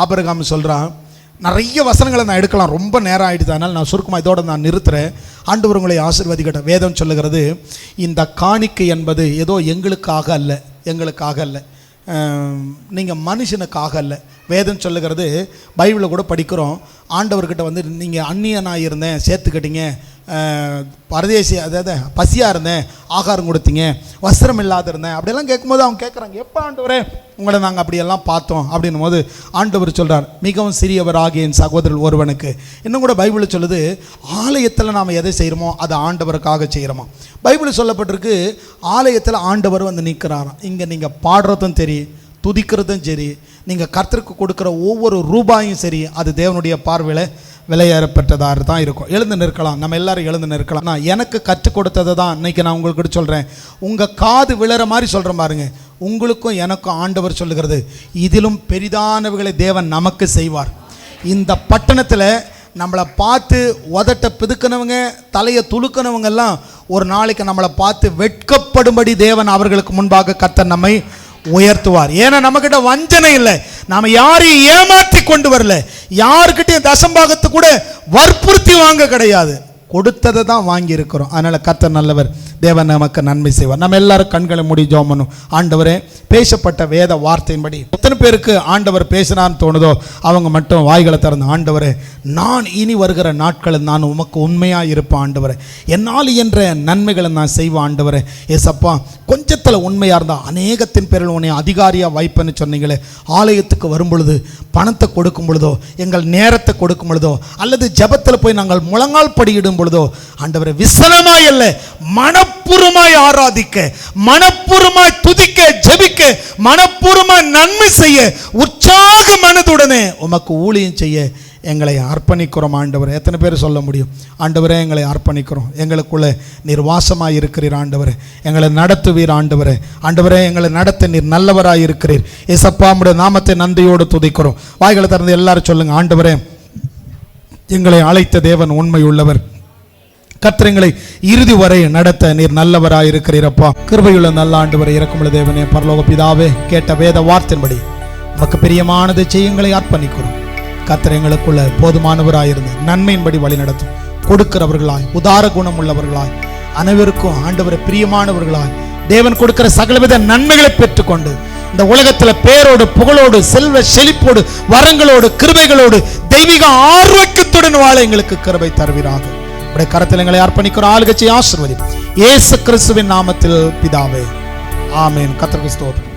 ஆபிரகாம் சொல்றான். நிறைய வசனங்களை நான் எடுக்கலாம், ரொம்ப நேரம் ஆயிடுது, அதனால் நான் சுருக்கமாக இதோட நான் நிறுத்துறேன். ஆண்டவர் உங்களை ஆசீர்வதிக்கட்டும். வேதம் சொல்லுகிறது, இந்த காணிக்கை என்பது ஏதோ எங்களுக்காக அல்ல, நீங்கள் மனுஷனுக்காக அல்ல. வேதம் சொல்லுகிறது, பைபிளில் கூட படிக்கிறோம், ஆண்டவர்கிட்ட வந்து நீங்கள் அந்நியனாக இருந்தேன் சேர்த்துக்கிட்டீங்க, பரதேசி அதாவது பசியாக இருந்தேன் ஆகாரம் கொடுத்தீங்க, வஸ்திரம் இல்லாத இருந்தேன் அப்படியெல்லாம் கேட்கும்போது அவங்க கேட்குறாங்க, எப்போ ஆண்டவரே உங்களை நாங்கள் அப்படியெல்லாம் பார்த்தோம் அப்படின்னும் போது ஆண்டவர் சொல்கிறார், மிகவும் சிறியவராகிய என் சகோதரர் ஒருவனுக்கு. இன்னும் கூட பைபிளில் சொல்லுது, ஆலயத்தில் நாம் எதை செய்கிறோமோ அதை ஆண்டவருக்காக செய்கிறோமா. பைபிளில் சொல்லப்பட்டிருக்கு, ஆலயத்தில் ஆண்டவர் வந்து நிற்கிறாராம். இங்கே நீங்கள் பாடுறதும் சரி, துதிக்கிறதும் சரி, நீங்கள் கர்த்தருக்கு கொடுக்குற ஒவ்வொரு ரூபாயும் சரி, அது தேவனுடைய பார்வையில் விலையேறப்பட்டதாக தான் இருக்கும். எழுந்து நிற்கலாம், நம்ம எல்லாரும் எழுந்து நிற்கலாம். நான் எனக்கு கற்றுக் கொடுத்ததை தான் இன்னைக்கு நான் உங்களுக்கு சொல்கிறேன். உங்கள் காது விழற மாதிரி சொல்கிறேன் பாருங்க. உங்களுக்கும் எனக்கும் ஆண்டவர் சொல்லுகிறது, இதிலும் பெரிதானவைகளை தேவன் நமக்கு செய்வார். இந்த பட்டணத்தில் நம்மளை பார்த்து உதட்ட பிதுக்கினவங்க, தலையை துளுக்கினவங்கெல்லாம் ஒரு நாளைக்கு நம்மளை பார்த்து வெட்கப்படும்படி தேவன் அவர்களுக்கு முன்பாக கர்த்தர் நம்மை உயர்த்துவார். ஏன்னா நம்மகிட்ட வஞ்சனை இல்லை, நாம யாரையும் ஏமாற்றி கொண்டு வரல, யாருக்கிட்டையும் தசம்பாகத்து கூட வற்புறுத்தி வாங்க கிடையாது, கொடுத்ததை தான் வாங்கி இருக்கிறோம். அதனால கர்த்தர் நல்லவர், தேவன் நமக்கு நன்மை செய்வார். நம்ம எல்லாரும் கண்களை மூடி ஜெபம் பண்ணும். ஆண்டவரே, பேசப்பட்ட வேத வார்த்தையின்படி எத்தனை பேருக்கு ஆண்டவர் பேசினான்னு தோணுதோ அவங்க மட்டும் வாய்களை திறந்து, ஆண்டவரே நான் இனி வருகிற நாட்களில் நான் உமக்கு உண்மையாக இருப்பேன் ஆண்டவரே, என்னால் என்ற நன்மைகளை நான் செய்வேன் ஆண்டவரே. ஏசப்பா, கொஞ்சத்தில் உண்மையாக இருந்தால் அநேகத்தின் பேரில் உன்னை அதிகாரியாக வைப்பேன்னு சொன்னீங்களே, ஆலயத்துக்கு வரும் பொழுது, பணத்தை கொடுக்கும் பொழுதோ, எங்கள் நேரத்தை கொடுக்கும் பொழுதோ, அல்லது ஜபத்தில் போய் நாங்கள் முழங்கால் படியிடும் பொழுதோ, ஆண்டவரே விசனமாய் அல்ல, மனப்பூர்வமாய் ஆராதிக்க, மனப்பூர்வமாய் துதிக்க, ஜெபிக்க, மனப்பூர்வமாய் நன்மை செய்ய, உற்சாக மனதுடனே உமக்கு ஊழியம் செய்ய எங்களை அர்ப்பணிக்கிறோம் ஆண்டவரே. எத்தனை பேர் சொல்ல முடியும், ஆண்டவரே எங்களை அர்ப்பணிக்கிறோம், எங்களுக்குள்ள நீர் வாசமாய் இருக்கிறீர் ஆண்டவரே, எங்களை நடத்துவீர் ஆண்டவரே, ஆண்டவரே எங்களை நடத்த நீர் நல்லவராய் இருக்கிறீர். ஏசப்பா, உம்முடைய நாமத்தை நன்றியோடு துதிக்கிறோம். வாய்களை திறந்து எல்லாரும் சொல்லுங்க, ஆண்டவரே எங்களை அழைத்த தேவன் உண்மை உள்ளவர், கர்த்தரை இறுதி வரை நடத்த நீர் நல்லவராய் இருக்கிறீரப்பா. கிருபையுள்ள நல்ல ஆண்டவரை, இரக்கமுள்ள தேவனே, பரலோக பிதாவே, கேட்ட வேத வார்த்தையின்படி நமக்கு பிரியமானதை செய்யுங்களை அர்ப்பணிக்கிறோம். கர்த்தர் எங்களுக்குள்ள போதுமானவராயிருந்து நன்மையின்படி வழி நடத்தும், கொடுக்கிறவர்களாய், உதார குணம் உள்ளவர்களாய், அனைவருக்கும் ஆண்டவரை பிரியமானவர்களாய், தேவன் கொடுக்கிற சகலவித நன்மைகளை பெற்றுக்கொண்டு இந்த உலகத்தில் பேரோடு, புகழோடு, செல்வ செழிப்போடு, வரங்களோடு, கிருபைகளோடு, தெய்வீக ஆரோக்கியத்துடன் வாழ எங்களுக்கு கிருபை தருவீராக. உடைய கரத்தில் எங்களை அர்ப்பணிக்கிறோம். ஆளுகட்சி ஆசீர்வதி, இயேசு கிறிஸ்துவின் நாமத்தில் பிதாவே, ஆமென். கர்த்தருக்கு ஸ்தோத்திரம்.